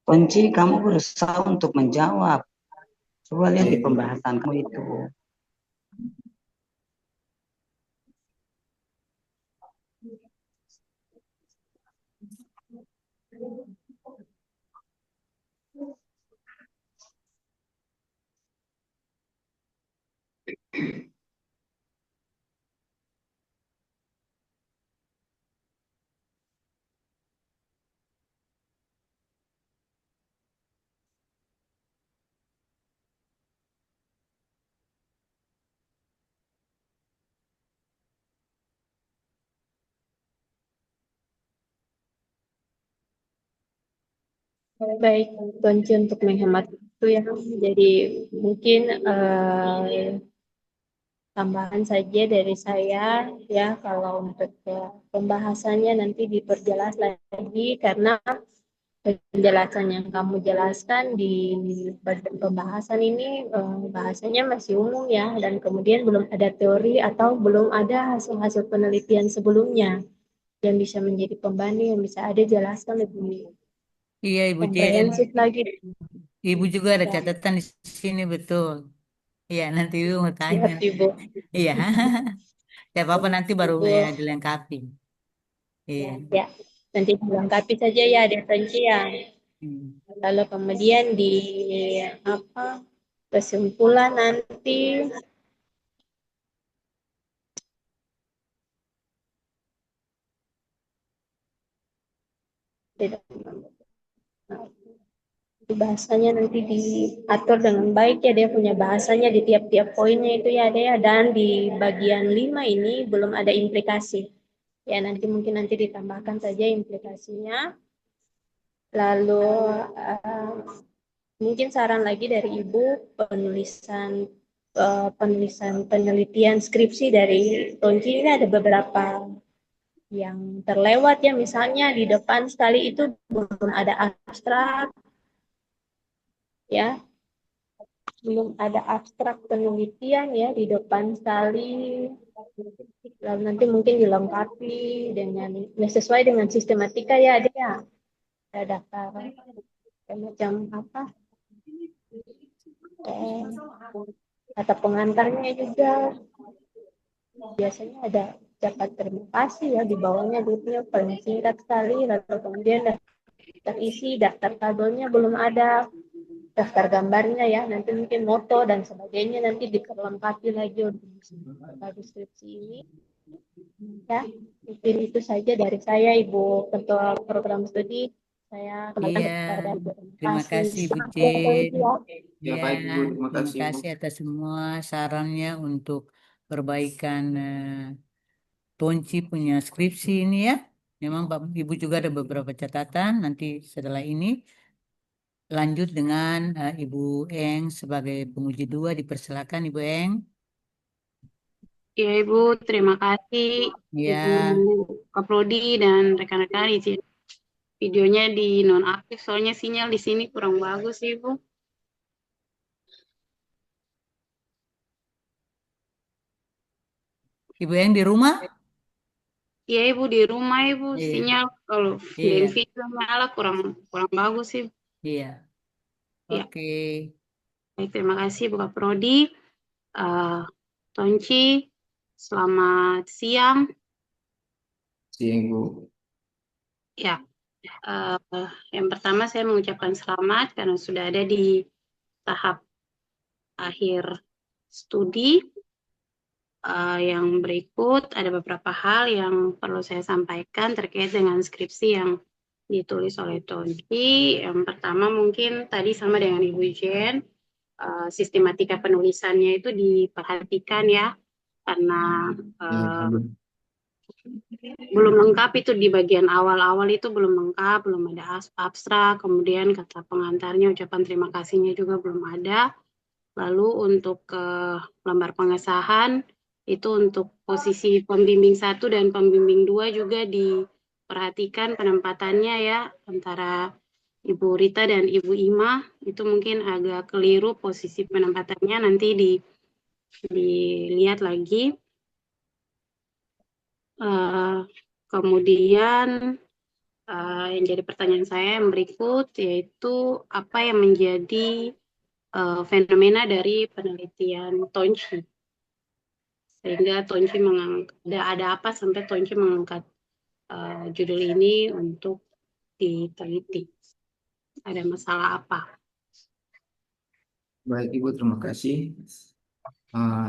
Kunci, kamu berusaha untuk menjawab. Coba lihat di pembahasan kamu itu. Baik, kunci untuk menghemat itu ya. Jadi mungkin tambahan saja dari saya ya, kalau untuk pembahasannya nanti diperjelas lagi karena penjelasan yang kamu jelaskan di badan pembahasan ini bahasanya masih umum ya, dan kemudian belum ada teori atau belum ada hasil-hasil penelitian sebelumnya yang bisa menjadi pembanding, yang bisa ada jelaskan lebih Iya, Ibu JN. komprehensif lagi. Ibu juga ada Ya, catatan di sini, betul. Iya, nanti Ibu mau tanya. lihat Ibu. Iya. Ya apa-apa nanti baru Ibu. ya dilengkapi. Iya. Ya, nanti dilengkapi saja ya referensi ya. Hmm. Lalu kemudian di apa kesimpulan nanti tidak, bahasanya nanti diatur dengan baik ya, dia punya bahasanya di tiap-tiap poinnya itu ya ada ya, dan di bagian 5 ini belum ada implikasi. Ya, nanti mungkin nanti ditambahkan saja implikasinya. Lalu mungkin saran lagi dari Ibu, penulisan penelitian skripsi dari Tonci ini ada beberapa yang terlewat ya, misalnya di depan sekali itu belum ada abstrak ya, belum ada abstrak penelitian ya di depan sekali. Lalu nanti mungkin dilengkapi dengan sesuai dengan sistematika ya, ada ya, ada daftar macam apa, kata pengantarnya juga biasanya ada dapat terima kasih ya di bawahnya, dulunya paling singkat sekali, lalu kemudian daftar isi, daftar tabelnya belum ada. daftar gambarnya ya, nanti mungkin moto dan sebagainya nanti diperlengkapi lagi untuk deskripsi ini ya. Mungkin itu saja dari saya, Ibu Ketua Program Studi. Saya kembalikan Iya, kepada Ibu. terima Terima kasih kasih. Bu Jen. Ya. Ya Ya, baik Ibu, terima terima kasih Ibu. kasih atas semua sarannya untuk perbaikan Tonci punya skripsi ini ya. Memang Bapak Ibu juga ada beberapa catatan. Nanti setelah ini lanjut dengan Ibu Eng sebagai penguji dua. Dipersilakan Ibu Eng. Ya Ibu, terima kasih Ibu Ya, Kaprodi dan rekan-rekan izin videonya di nonaktif soalnya sinyal di sini kurang bagus Ibu. Ibu Eng di rumah? Ya Ibu di rumah Ibu Iya, sinyal kalau dan iya, video nyala kurang kurang bagus Ibu. iya. Ya, Oke. baik, terima kasih Bu Kaprodi. Eh, Tonci, selamat siang. Siang Ibu. Ya, yang pertama saya mengucapkan selamat karena sudah ada di tahap akhir studi. Yang berikut ada beberapa hal yang perlu saya sampaikan terkait dengan skripsi yang ditulis oleh Tonci. Yang pertama mungkin tadi sama dengan Ibu Jen, sistematika penulisannya itu diperhatikan ya, karena Ya, uh, Ibu. belum lengkap itu di bagian awal-awal itu belum lengkap, belum ada abstrak, kemudian kata pengantarnya, ucapan terima kasihnya juga belum ada. Lalu untuk lembar pengesahan itu untuk posisi pembimbing 1 dan pembimbing 2 juga diperhatikan penempatannya ya antara Ibu Rita dan Ibu Ima itu mungkin agak keliru posisi penempatannya nanti dilihat lagi. Kemudian yang jadi pertanyaan saya yang berikut yaitu apa yang menjadi fenomena dari penelitian Tonci sehingga Tonci mengangkat ada apa sampai Tonci mengangkat judul ini untuk diteliti, ada masalah apa? Baik Ibu, terima kasih.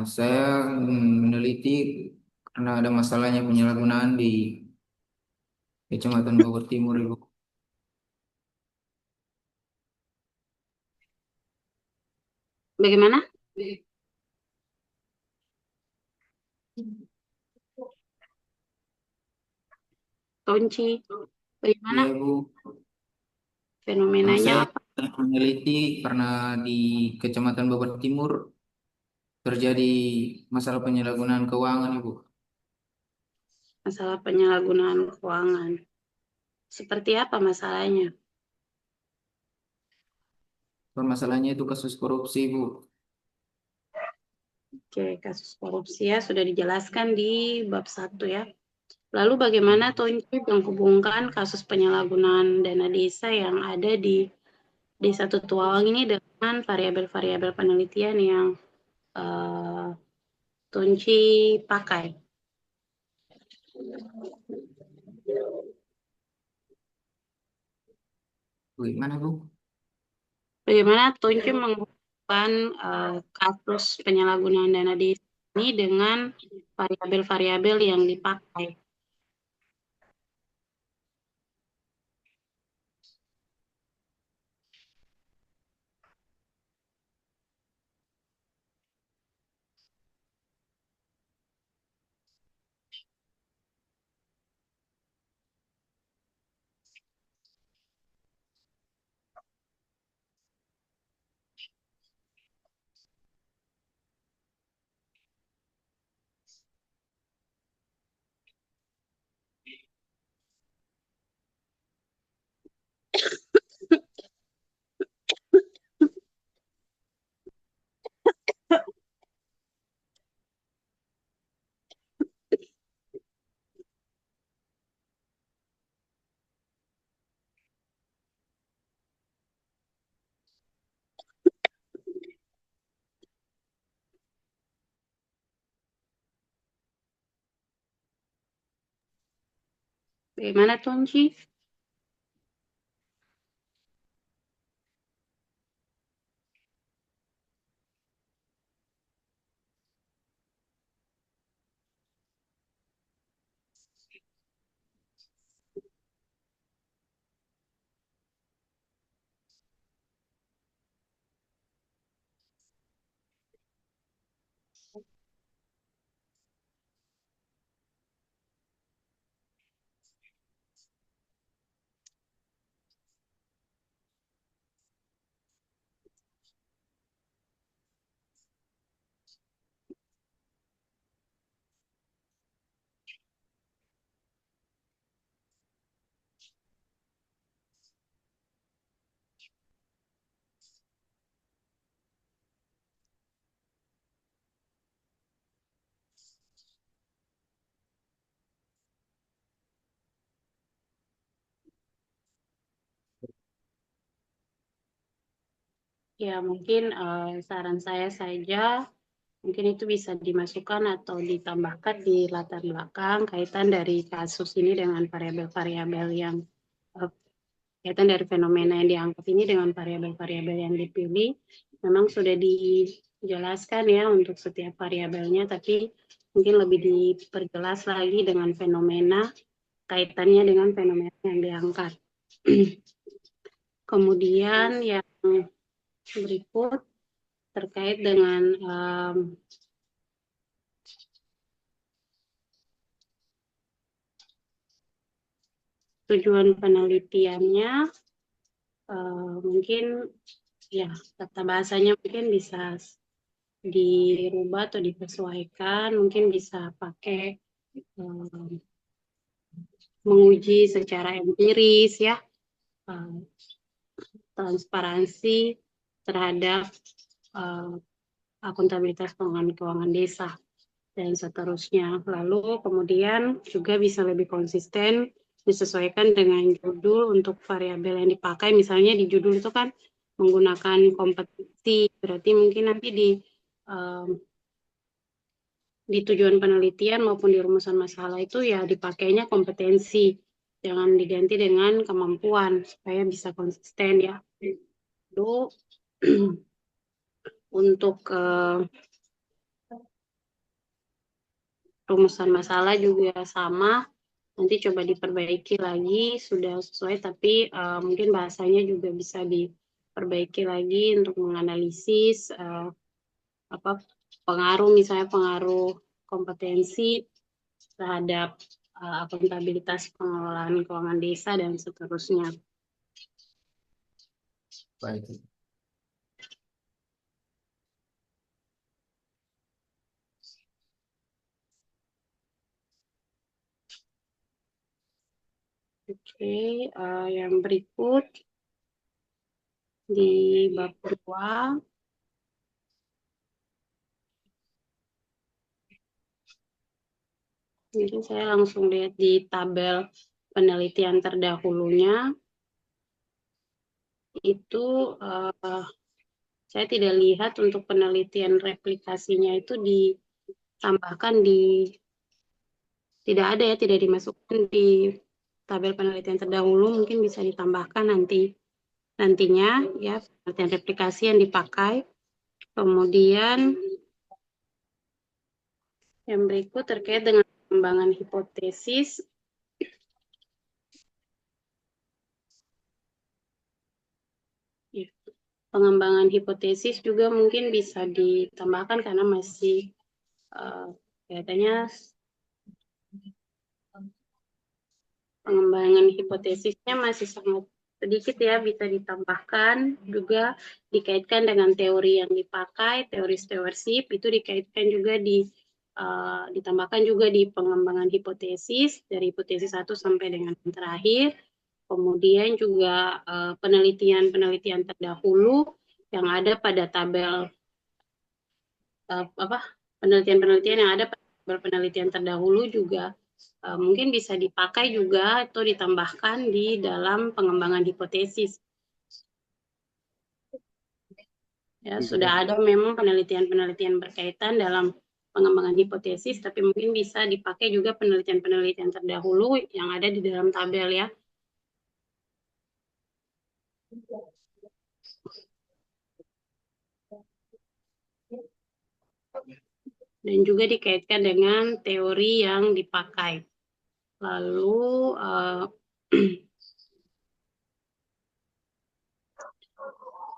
Saya meneliti karena ada masalahnya penyalahgunaan di Kecamatan Bogor Timur Ibu. Bagaimana? Tonci, bagaimana Ya Ibu, fenomenanya saya apa? meneliti karena di Kecamatan Bogor Timur terjadi masalah penyalahgunaan keuangan Ibu. Masalah penyalahgunaan keuangan. Seperti apa masalahnya? Permasalahannya itu kasus korupsi Ibu. Oke, kasus korupsi ya sudah dijelaskan di bab 1 ya. Lalu bagaimana Tonci menghubungkan kasus penyalahgunaan dana desa yang ada di Desa Tutuawang ini dengan variabel-variabel penelitian yang Tonci pakai? Gimana Bu? Bagaimana Tonci menghubungkan kasus penyalahgunaan dana desa ini dengan variabel-variabel yang dipakai? Bagaimana Tonci? Ya, mungkin saran saya saja, mungkin itu bisa dimasukkan atau ditambahkan di latar belakang kaitan dari kasus ini dengan variabel-variabel yang kaitan dari fenomena yang diangkat ini dengan variabel-variabel yang dipilih. Memang sudah dijelaskan ya untuk setiap variabelnya, tapi mungkin lebih diperjelas lagi dengan fenomena, kaitannya dengan fenomena yang diangkat. Kemudian yang berikut terkait dengan tujuan penelitiannya, mungkin ya tata bahasanya mungkin bisa dirubah atau disesuaikan, mungkin bisa pakai menguji secara empiris ya, transparansi terhadap akuntabilitas pengelolaan keuangan desa dan seterusnya. Lalu kemudian juga bisa lebih konsisten disesuaikan dengan judul untuk variabel yang dipakai. Misalnya di judul itu kan menggunakan kompetensi, berarti mungkin nanti di tujuan penelitian maupun di rumusan masalah itu ya dipakainya kompetensi, jangan diganti dengan kemampuan supaya bisa konsisten ya. Lalu untuk rumusan masalah juga sama, nanti coba diperbaiki lagi, sudah sesuai tapi mungkin bahasanya juga bisa diperbaiki lagi untuk menganalisis pengaruh, misalnya pengaruh kompetensi terhadap akuntabilitas pengelolaan keuangan desa dan seterusnya. Baik. Oke, yang berikut di bab 2. Mungkin saya langsung lihat di tabel penelitian terdahulunya. Itu saya tidak lihat untuk penelitian replikasinya itu ditambahkan tidak ada ya, tidak dimasukkan di tabel penelitian terdahulu, mungkin bisa ditambahkan nantinya ya, penelitian replikasi yang dipakai. Kemudian yang berikut terkait dengan pengembangan hipotesis. Ya, pengembangan hipotesis juga mungkin bisa ditambahkan karena masih kelihatannya pengembangan hipotesisnya masih sangat sedikit ya, bisa ditambahkan juga dikaitkan dengan teori yang dipakai, teori stewardship itu dikaitkan juga ditambahkan juga di pengembangan hipotesis dari hipotesis 1 sampai dengan yang terakhir. Kemudian juga penelitian-penelitian terdahulu yang ada pada tabel penelitian-penelitian yang ada pada tabel penelitian terdahulu juga mungkin bisa dipakai juga atau ditambahkan di dalam pengembangan hipotesis. Ya, sudah ada memang penelitian-penelitian berkaitan dalam pengembangan hipotesis, tapi mungkin bisa dipakai juga penelitian-penelitian terdahulu yang ada di dalam tabel ya. Dan juga dikaitkan dengan teori yang dipakai. Lalu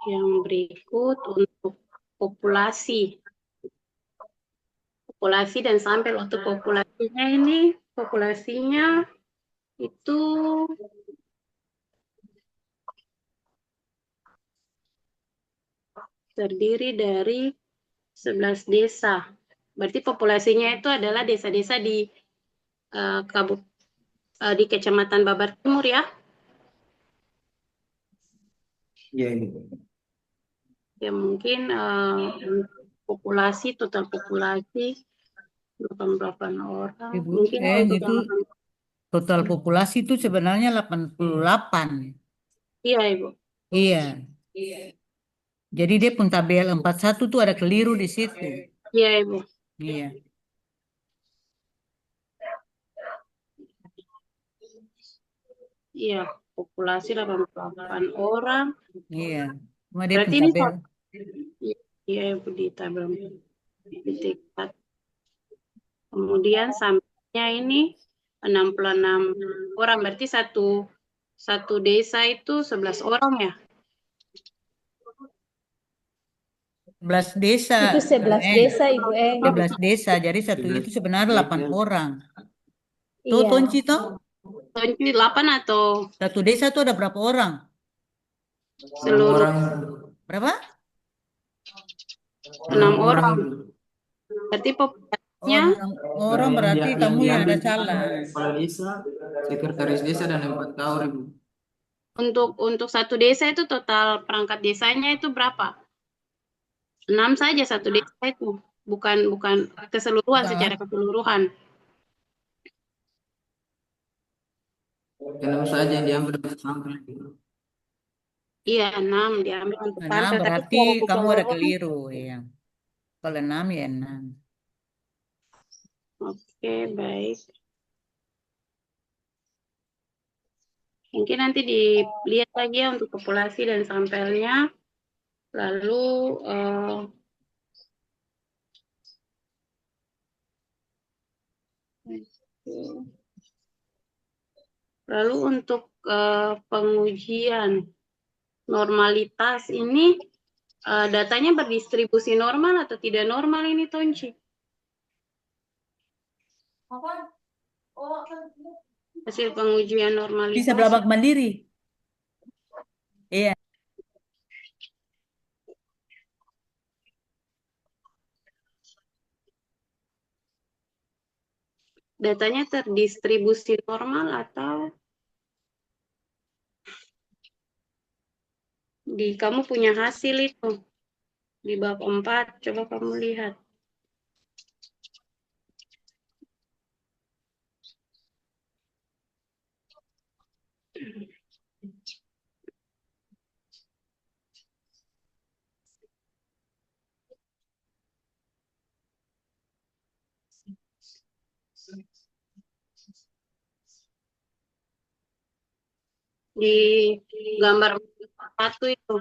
yang berikut untuk populasi dan sampai waktu populasinya itu terdiri dari 11 desa. Berarti populasinya itu adalah desa-desa di Kecamatan Babar Timur ya. Iya, ini. Ya mungkin total populasi 88 orang. Ibu, Mungkin untuk itu total populasi itu sebenarnya 88. Iya, Ibu. Iya. Jadi dia pun tabel 41 tuh ada keliru di situ. Iya, Ibu. Iya. Iya, populasi 88 orang. Iya. Cuma dia pun Berarti ini tabel. iya, Ibu, di tabel titik 4. Kemudian sampelnya ini 66 orang. Berarti satu desa itu 11 orang ya? 11 desa. Itu 11 Eh, desa, Ibu Eng. 11 desa. Jadi satu itu sebenarnya 8 orang. Tuh, Iya. Tonci toh. Tonci 8 atau Satu desa tuh ada berapa orang? seluruh orang Berapa? 6 orang? Berarti Oh, populasinya 6 orang berarti kamu yang ada salah. kepala desa, sekretaris desa dan 4 tahun, Ibu. untuk satu desa itu total perangkat desanya itu berapa? 6 saja satu desa itu. Bukan keseluruhan, Bukan. secara keseluruhan. 6 saja yang diambil dari sampel. Iya, 6 diambil untuk 6 sampel, tapi berarti secara kamu ada keseluruhan. keliru ya. Kalau 6 ya 6. Oke, baik. Mungkin nanti dilihat lagi ya untuk populasi dan sampelnya. Lalu untuk pengujian normalitas ini datanya berdistribusi normal atau tidak normal ini, Tonci? Hasil pengujian Bisa normalitas belabak mandiri. Iya. datanya terdistribusi normal atau kamu punya hasil itu di bab 4, coba kamu lihat. Di gambar 1 itu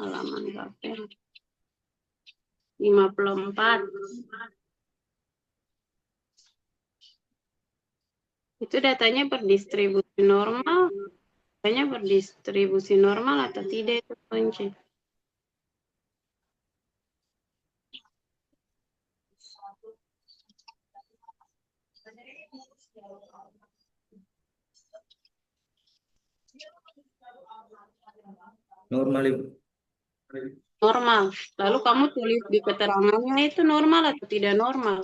halaman berapa? 54. Itu datanya berdistribusi normal. Datanya berdistribusi normal atau tidak itu kunci. Normal, Ibu. Normal. Lalu kamu tulis di keterangannya itu normal atau tidak normal.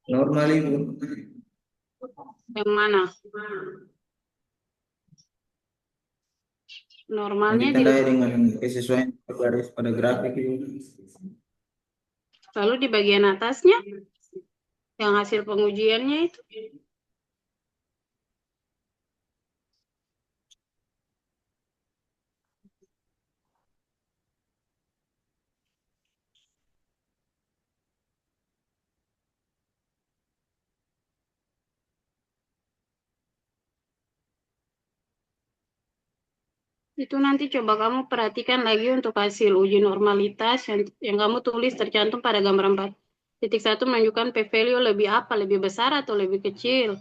Normal, Ibu. Yang mana? Yang Normalnya ditandai dengan kesesuaian garis pada grafik, Ibu. lalu di bagian atasnya yang hasil pengujiannya itu nanti coba kamu perhatikan lagi untuk hasil uji normalitas yang kamu tulis tercantum pada gambar 4.1 menunjukkan p-value lebih apa, lebih besar atau lebih kecil,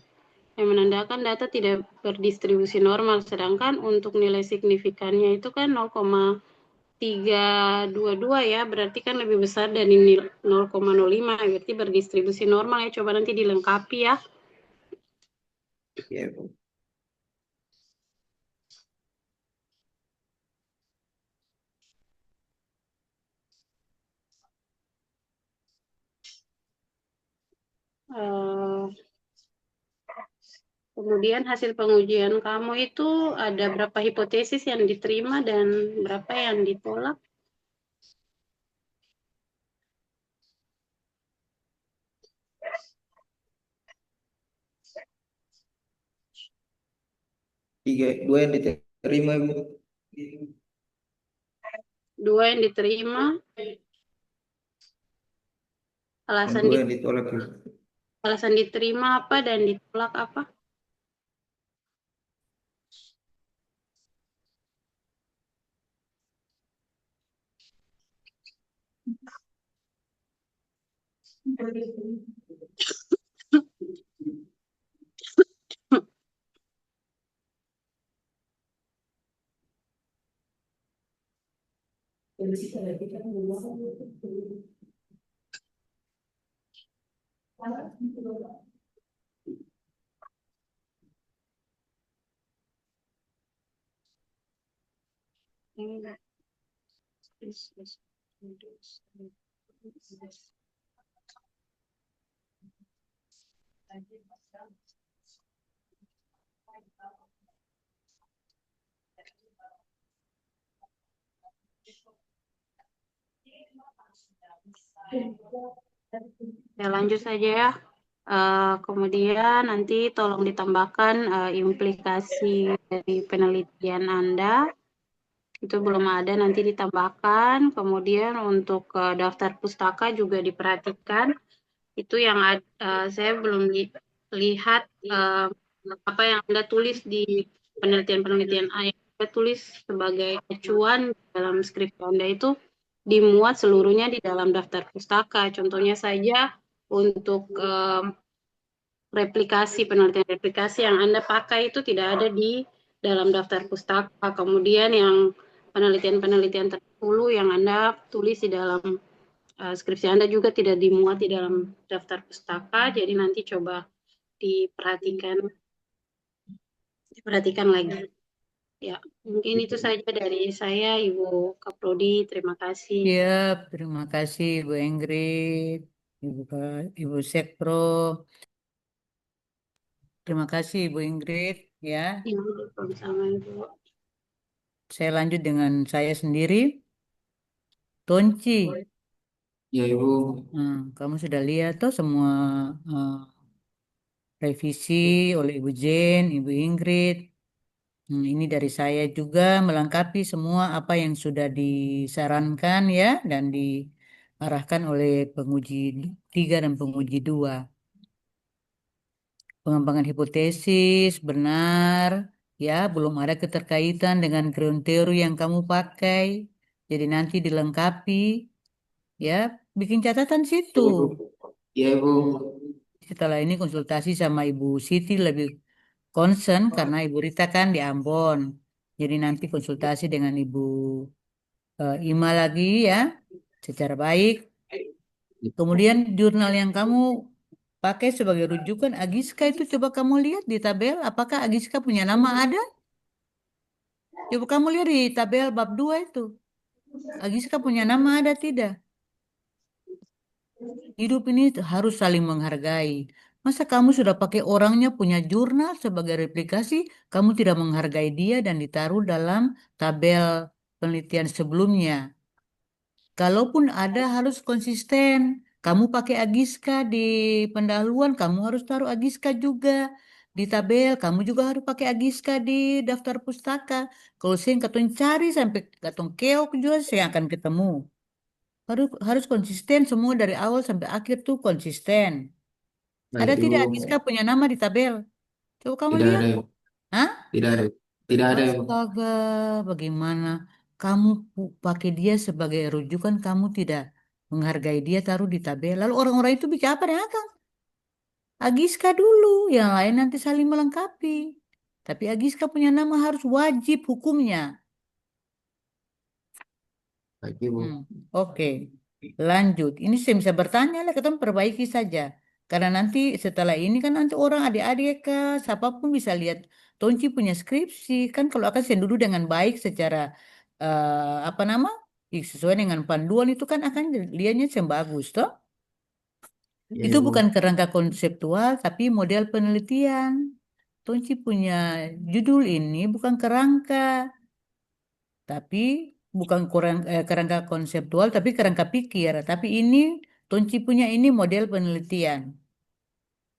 yang menandakan data tidak berdistribusi normal, sedangkan untuk nilai signifikannya itu kan 0,322 ya, berarti kan lebih besar dari 0,05, berarti berdistribusi normal ya. Coba nanti dilengkapi ya. Ya, Ibu. Kemudian hasil pengujian kamu itu ada berapa hipotesis yang diterima dan berapa yang ditolak? Dua yang diterima, Ibu. 2 yang diterima, alasan Dua yang ditolak, Ibu. alasan diterima apa dan ditolak apa? Ya, lanjut saja ya. Kemudian nanti tolong ditambahkan implikasi dari penelitian Anda. Itu belum ada, nanti ditambahkan. Kemudian untuk daftar pustaka juga diperhatikan. Itu yang saya belum lihat apa yang Anda tulis di penelitian-penelitian yang Anda tulis sebagai acuan dalam skripsi Anda itu dimuat seluruhnya di dalam daftar pustaka. Contohnya saja untuk penelitian replikasi yang Anda pakai itu tidak ada di dalam daftar pustaka. Kemudian yang penelitian-penelitian terdahulu yang Anda tulis di dalam skripsi Anda juga tidak dimuat di dalam daftar pustaka. Jadi nanti coba diperhatikan lagi. Ya, mungkin itu saja dari saya, Ibu Kaprodi. Terima kasih. Siap, terima kasih Ibu Ingrid, Ibu Sekpro. Terima kasih Ibu Ingrid ya. Ya, sama Ibu. Saya lanjut dengan saya sendiri. Tonci, Ya, Ibu. kamu sudah lihat tuh semua revisi oleh Ibu Jen, Ibu Ingrid. Ini dari saya juga melengkapi semua apa yang sudah disarankan ya dan diarahkan oleh penguji 3 dan penguji 2. Pengembangan hipotesis benar ya, belum ada keterkaitan dengan ground theory yang kamu pakai. Jadi nanti dilengkapi ya, bikin catatan situ. Ya, Ibu. Setelah ini konsultasi sama Ibu Siti lebih concern karena Ibu Rita kan di Ambon. Jadi nanti konsultasi dengan Ibu Ima lagi ya, secara baik. Kemudian jurnal yang kamu pakai sebagai rujukan Agiska itu coba kamu lihat di tabel, apakah Agiska punya nama ada? Coba kamu lihat di tabel bab 2 itu. Agiska punya nama ada tidak? Hidup ini harus saling menghargai. Masa kamu sudah pakai orangnya punya jurnal sebagai replikasi, kamu tidak menghargai dia dan ditaruh dalam tabel penelitian sebelumnya. Kalaupun ada harus konsisten. Kamu pakai Agiska di pendahuluan, kamu harus taruh Agiska juga di tabel. Kamu juga harus pakai Agiska di daftar pustaka. Kalau saya katong cari sampai katong keok juga saya akan ketemu. Harus konsisten semua dari awal sampai akhir tuh konsisten. Ada Baik, tidak Ibu. Agiska punya nama di tabel? Coba kamu Tidak lihat. ada, Ibu. Hah? Tidak ada. Tidak ada, Ibu. Astaga, bagaimana kamu pakai dia sebagai rujukan, kamu tidak menghargai dia, taruh di tabel. Lalu orang-orang itu bicara apa dengan Akang? Agiska dulu, yang lain nanti saling melengkapi. Tapi Agiska punya nama harus wajib hukumnya. Baik, Ibu. Oke, lanjut. Ini saya bisa bertanya lah, kita perbaiki saja. Karena nanti setelah ini kan nanti orang adik-adik kah, siapapun bisa lihat Tonci punya skripsi. Kan kalau akan saya duduk dengan baik secara apa nama, sesuai dengan panduan itu kan akan lihatnya yang bagus, toh. Ya, Itu Ibu. bukan kerangka konseptual, tapi model penelitian. Tonci punya judul ini bukan kerangka, tapi bukan kerangka konseptual, tapi kerangka pikir. Tapi ini Tonci punya ini model penelitian.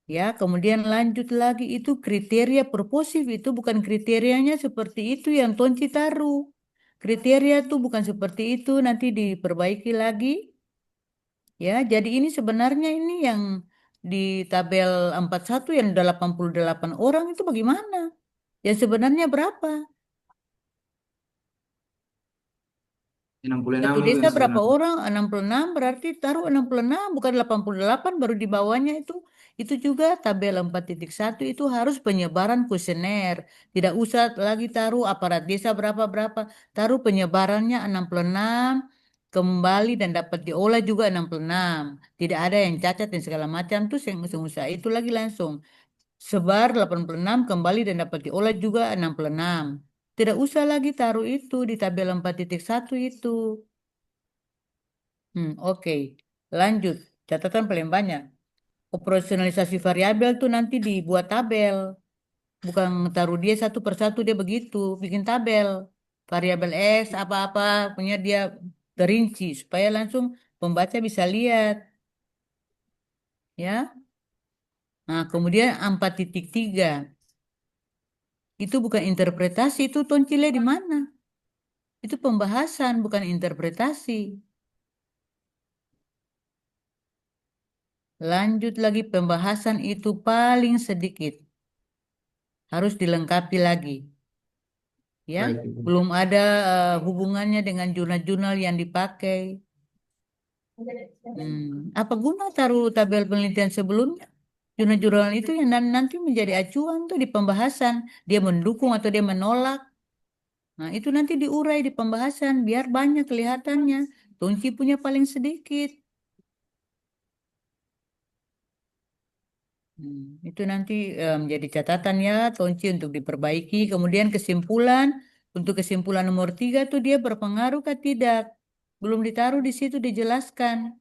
Ya, kemudian lanjut lagi itu kriteria purposif itu bukan kriterianya seperti itu yang Tonci taruh. Kriteria tuh bukan seperti itu, nanti diperbaiki lagi. Ya, jadi ini sebenarnya ini yang di tabel 41 yang 88 orang itu bagaimana? Yang sebenarnya berapa? 66 Satu itu desa yang berapa sebenarnya. orang? 66 berarti taruh 66 bukan 88 baru di bawahnya itu. Itu juga tabel 4.1 itu harus penyebaran kuesioner. Tidak usah lagi taruh aparat desa berapa-berapa. Taruh penyebarannya 66 kembali dan dapat diolah juga 66. Tidak ada yang cacat dan segala macam tuh yang usaha itu lagi langsung. Sebar 86 kembali dan dapat diolah juga 66. Tidak usah lagi taruh itu di tabel 4.1 itu. Oke. Lanjut. Catatan paling banyak. Operasionalisasi variabel tuh nanti dibuat tabel. Bukan taruh dia satu persatu dia begitu. Bikin tabel. Variabel X apa-apa punya dia terinci supaya langsung pembaca bisa lihat. Ya. Nah, kemudian 4.3. Itu bukan interpretasi, itu toncile di mana? Itu pembahasan, bukan interpretasi. Lanjut lagi pembahasan itu paling sedikit. Harus dilengkapi lagi. Ya, Baik, Ibu. belum ada hubungannya dengan jurnal-jurnal yang dipakai. Apa guna taruh tabel penelitian sebelumnya? Jurnal-jurnal itu yang nanti menjadi acuan tuh di pembahasan. Dia mendukung atau dia menolak. Nah, itu nanti diurai di pembahasan biar banyak kelihatannya. Tunci punya paling sedikit. Itu nanti menjadi catatan ya, Tonci untuk diperbaiki. Kemudian kesimpulan, untuk kesimpulan nomor 3 tuh dia berpengaruh kah tidak? Belum ditaruh di situ dijelaskan.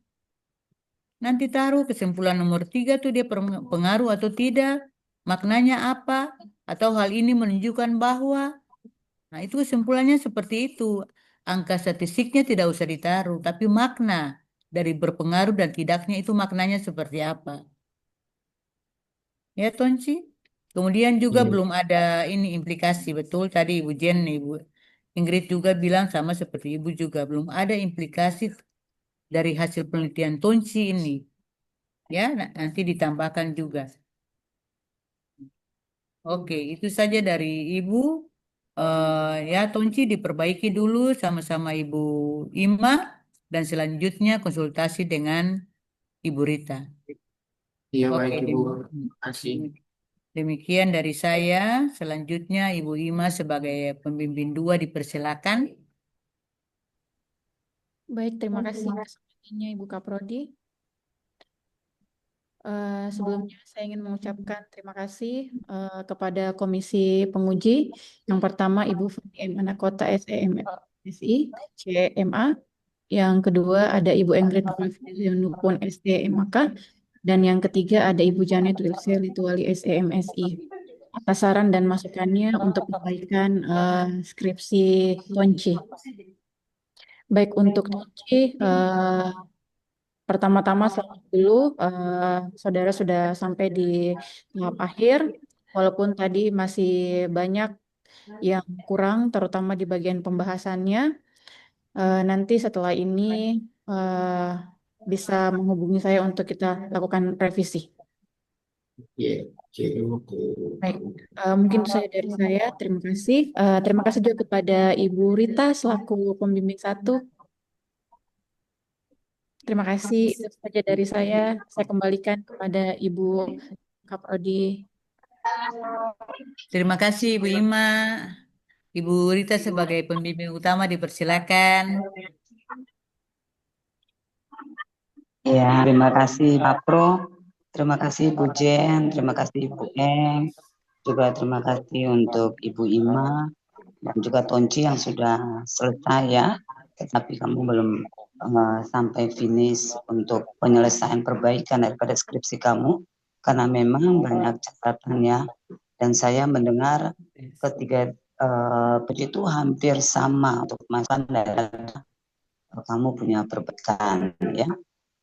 Nanti taruh kesimpulan nomor 3 tuh dia pengaruh atau tidak? Maknanya apa? Atau hal ini menunjukkan bahwa? Nah itu kesimpulannya seperti itu. Angka statistiknya tidak usah ditaruh, tapi makna dari berpengaruh dan tidaknya itu maknanya seperti apa? Ya, Tonci. Kemudian juga Iya. belum ada ini implikasi, betul tadi Ibu Jen, Ibu Ingrid juga bilang sama seperti Ibu juga belum ada implikasi dari hasil penelitian Tonci ini. Ya, nanti ditambahkan juga. Oke, itu saja dari Ibu. Ya, Tonci diperbaiki dulu sama-sama Ibu Ima dan selanjutnya konsultasi dengan Ibu Rita. Iya, baik, Oke, Ibu. Terima kasih. demikian dari saya. Selanjutnya Ibu Ima sebagai pembimbing 2 dipersilakan. Baik, terima kasih kesempatannya Ibu Kaprodi. Sebelumnya saya ingin mengucapkan terima kasih kepada Komisi Penguji. Yang pertama Ibu Fani M. Anakota SEMSI, CMA. Yang kedua ada Ibu Engrid Nupun SDMAK. Dan yang ketiga ada Ibu Janet Wilsel Lituali SEMSI. Atas saran dan masukannya untuk perbaikan skripsi Tonci. Baik untuk Tonci, pertama-tama selamat dulu, saudara sudah sampai di tahap akhir, walaupun tadi masih banyak yang kurang, terutama di bagian pembahasannya. Nanti setelah ini bisa menghubungi saya untuk kita lakukan revisi. Iya, oke. Baik, mungkin itu saja dari saya. Terima kasih. Terima kasih juga kepada Ibu Rita selaku pembimbing 1. Terima kasih. Itu saja dari saya. Saya kembalikan kepada Ibu Kaprodi. Terima kasih Ibu Ima. Ibu Rita sebagai pembimbing utama dipersilakan. Ya, terima kasih Pak Pro, terima kasih Bu Jen, terima kasih Ibu Eng, juga terima kasih untuk Ibu Ima, dan juga Tonci yang sudah selesai ya, tetapi kamu belum sampai finish untuk penyelesaian perbaikan daripada skripsi kamu, karena memang banyak catatan ya, Dan saya mendengar ketiga itu hampir sama untuk masalah daerah kamu punya perbedaan ya.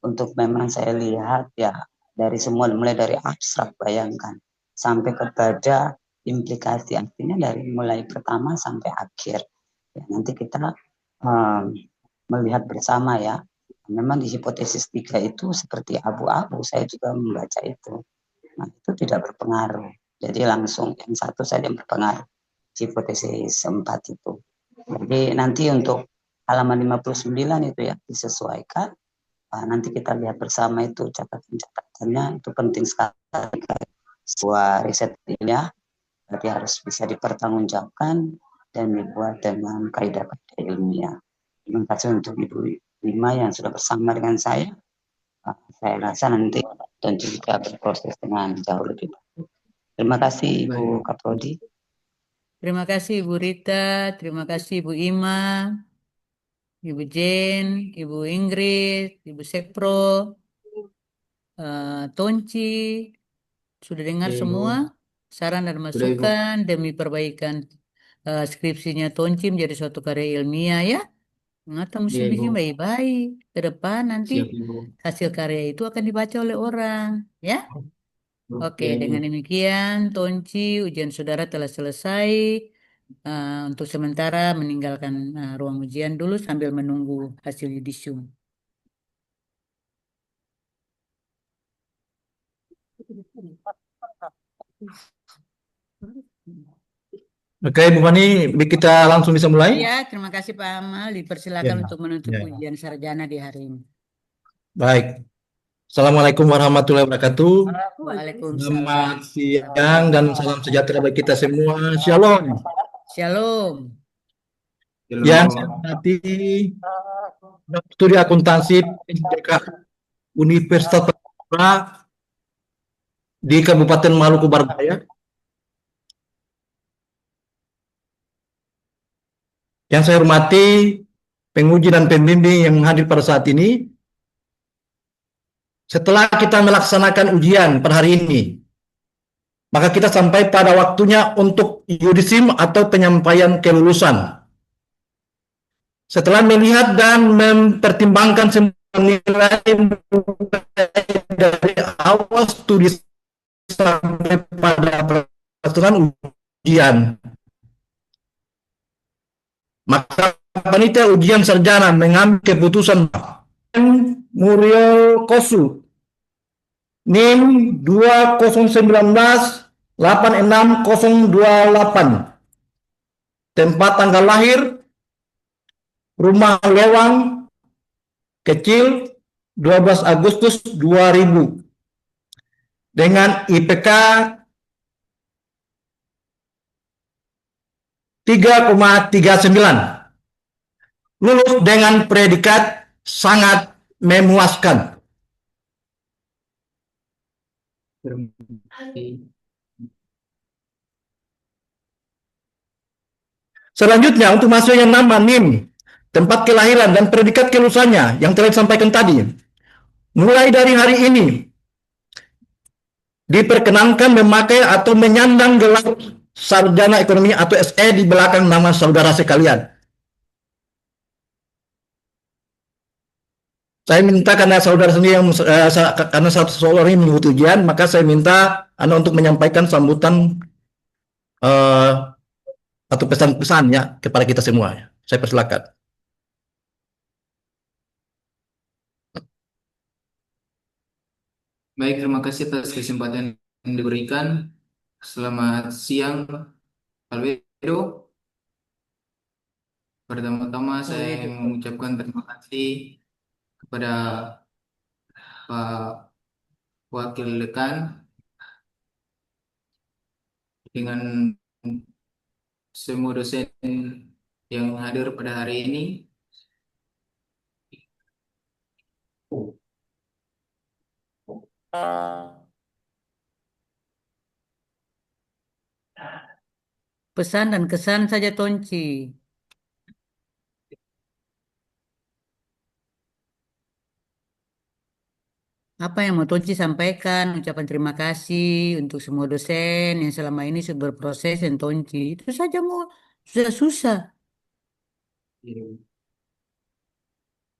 Untuk memang saya lihat ya dari semua mulai dari abstrak bayangkan sampai kepada implikasi artinya dari mulai pertama sampai akhir. Ya, nanti kita melihat bersama ya. Memang di hipotesis 3 itu seperti abu-abu, saya juga membaca itu. Nah, itu tidak berpengaruh. Jadi langsung yang satu saja berpengaruh. Hipotesis 4 itu. Jadi nanti untuk halaman 59 itu ya disesuaikan. Nanti kita lihat bersama itu catatan-catatannya itu penting sekali. Sebuah riset ini ya, berarti harus bisa dipertanggungjawabkan dan dibuat dengan kaidah-kaidah ilmiah. Terima kasih untuk Ibu Lima yang sudah bersama dengan saya. Saya rasa nanti dan juga berproses dengan jauh lebih baik. Terima kasih Ibu Kaprodi. Terima kasih Ibu Rita, terima kasih Ibu Ima, Ibu Jen, Ibu Ingrid, Ibu Sekpro, Tonci. Sudah dengar Oke, semua saran dan Sudah, Ibu. masukan demi perbaikan skripsinya Tonci menjadi suatu karya ilmiah ya. Ngata mesti Iya, Ibu. bikin baik-baik. Ke depan nanti Siap, Ibu. hasil karya itu akan dibaca oleh orang. Ya. Oke, Ibu. dengan demikian Tonci ujian saudara telah selesai. Untuk sementara meninggalkan ruang ujian dulu sambil menunggu hasil yudisium. Oke, Bu Fani, kita langsung bisa mulai. Iya, terima kasih Pak Amal. Dipersilakan Ya, untuk menutup ya. ujian sarjana di hari ini. Baik. Assalamualaikum warahmatullahi wabarakatuh. Waalaikumsalam. Selamat siang dan salam sejahtera bagi kita semua. Shalom. Shalom. Yang saya hormati Studi Akuntansi PJK Universitas Papua di Kabupaten Maluku Barat Daya. Yang saya hormati penguji dan pembimbing yang hadir pada saat ini. Setelah kita melaksanakan ujian pada hari ini, maka kita sampai pada waktunya untuk yudisim atau penyampaian kelulusan. Setelah melihat dan mempertimbangkan semua nilai dari awal studi sampai pada pelaksanaan ujian, maka panitia ujian sarjana mengambil keputusan Muriel Kosu NIM 2019-86028, tempat tanggal lahir Rumah Lewang Kecil 12 Agustus 2000 dengan IPK 3,39, lulus dengan predikat sangat memuaskan. Selanjutnya untuk mahasiswa yang nama NIM, tempat kelahiran dan predikat kelulusannya yang telah disampaikan tadi, mulai dari hari ini diperkenankan memakai atau menyandang gelar sarjana ekonomi atau SE di belakang nama saudara sekalian. Saya minta karena saudara sendiri yang karena seorang ini mengikuti ujian, maka saya minta Anda untuk menyampaikan sambutan atau pesan-pesan ya kepada kita semua. Saya persilakan. Baik, terima kasih atas kesempatan yang diberikan. Selamat siang, Albedo. Pertama-tama saya mengucapkan terima kasih kepada Pak Wakil Dekan dengan semua dosen yang hadir pada hari ini. Pesan dan kesan saja Tonci. Apa yang mau Tonci sampaikan? Ucapan terima kasih untuk semua dosen yang selama ini sudah berproses dan Tonci. Itu saja mau sudah susah. Iya.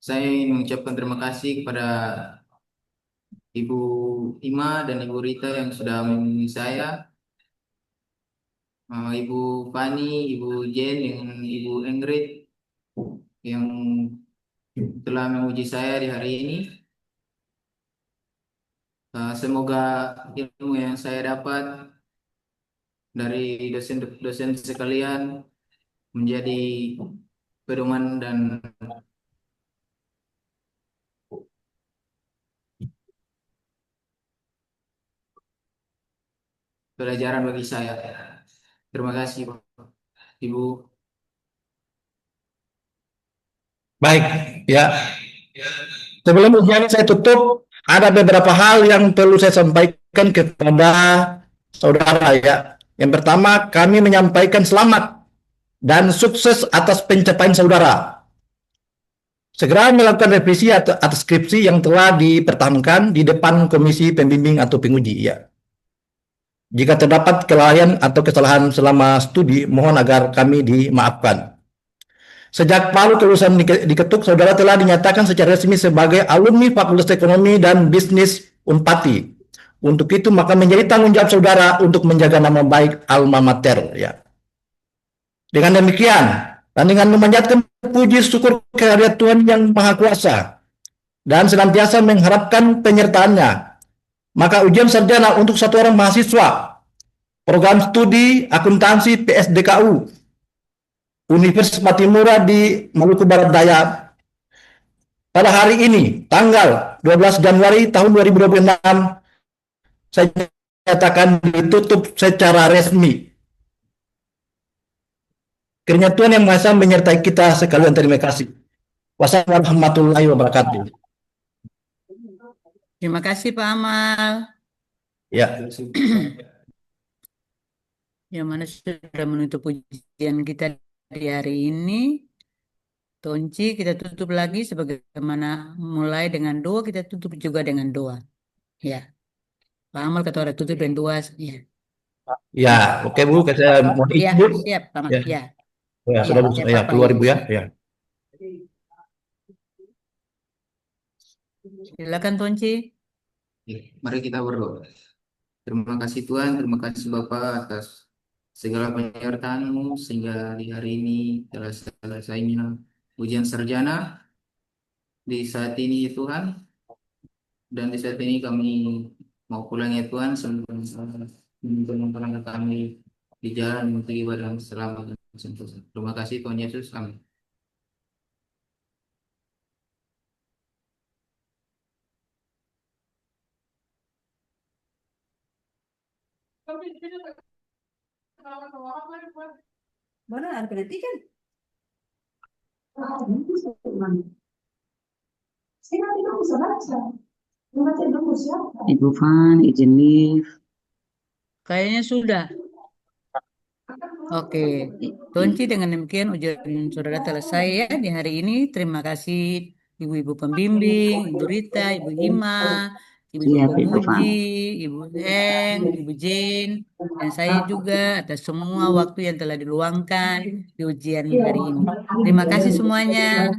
Saya ingin mengucapkan terima kasih kepada Ibu Ima dan Ibu Rita yang sudah membimbing saya, Ibu Fani, Ibu Jen, dan Ibu Ingrid yang telah menguji saya di hari ini. Semoga ilmu yang saya dapat dari dosen-dosen sekalian menjadi pedoman dan pelajaran bagi saya. Terima kasih, Pak. Ibu. Baik, ya. Sebelum ujian saya tutup, ada beberapa hal yang perlu saya sampaikan kepada saudara ya. Yang pertama, kami menyampaikan selamat dan sukses atas pencapaian saudara. Segera melakukan revisi atas skripsi yang telah dipertahankan di depan komisi pembimbing atau penguji ya. Jika terdapat kelalaian atau kesalahan selama studi, mohon agar kami dimaafkan. Sejak palu kelulusan diketuk, saudara telah dinyatakan secara resmi sebagai alumni Fakultas Ekonomi dan Bisnis Unpati. Untuk itu, maka menjadi tanggung jawab saudara untuk menjaga nama baik alma mater. Ya. Dengan demikian, dan dengan memanjatkan puji syukur kehadirat Tuhan yang Maha Kuasa, dan senantiasa mengharapkan penyertaannya, maka ujian sarjana untuk satu orang mahasiswa program studi akuntansi PSDKU Universitas Patimura di Maluku Barat Daya pada hari ini, tanggal 12 Januari tahun 2026, saya nyatakan ditutup secara resmi. Kiranya Tuhan yang Maha Esa menyertai kita sekalian. Terima kasih. Wassalamualaikum warahmatullahi wabarakatuh. Terima kasih Pak Amal. Ya. Yang mana sudah menutup ujian kita di hari ini. Tonci kita tutup lagi sebagaimana mulai dengan doa, kita tutup juga dengan doa. Ya. Pak Amal kata orang tutup dengan doa. Ya. Ya, oke Bu, saya mohon Ya, izin. siap Pak Amal. Ya. Ya. Ya, sudah Bu, siap, ya, Pak, keluar ya. Ibu ya. Ya. Silakan Tonci. Mari kita berdoa. Terima kasih Tuhan, terima kasih Bapak atas segala penyertaan-Mu sehingga di hari ini telah selesainya ujian sarjana di saat ini Tuhan. Dan di saat ini kami mau pulang ya Tuhan, sebelum menolong kami di jalan untuk ibadah yang selamat dan sentosa. Terima kasih Tuhan Yesus, amin. Mana ada penelitian? Saya nggak bisa baca. Membaca dulu siapa? Ibu Fan, izin live. Kayaknya sudah. Oke, Tonci, dengan demikian ujian saudara selesai ya di hari ini. Terima kasih Ibu-Ibu pembimbing, Ibu Rita, Ibu Hima, Ibu-Ibu Siap, Ibu Fan. penguji, Ibu Heng, Ibu Jane, dan saya juga atas semua waktu yang telah diluangkan di ujian hari ini. Terima kasih semuanya.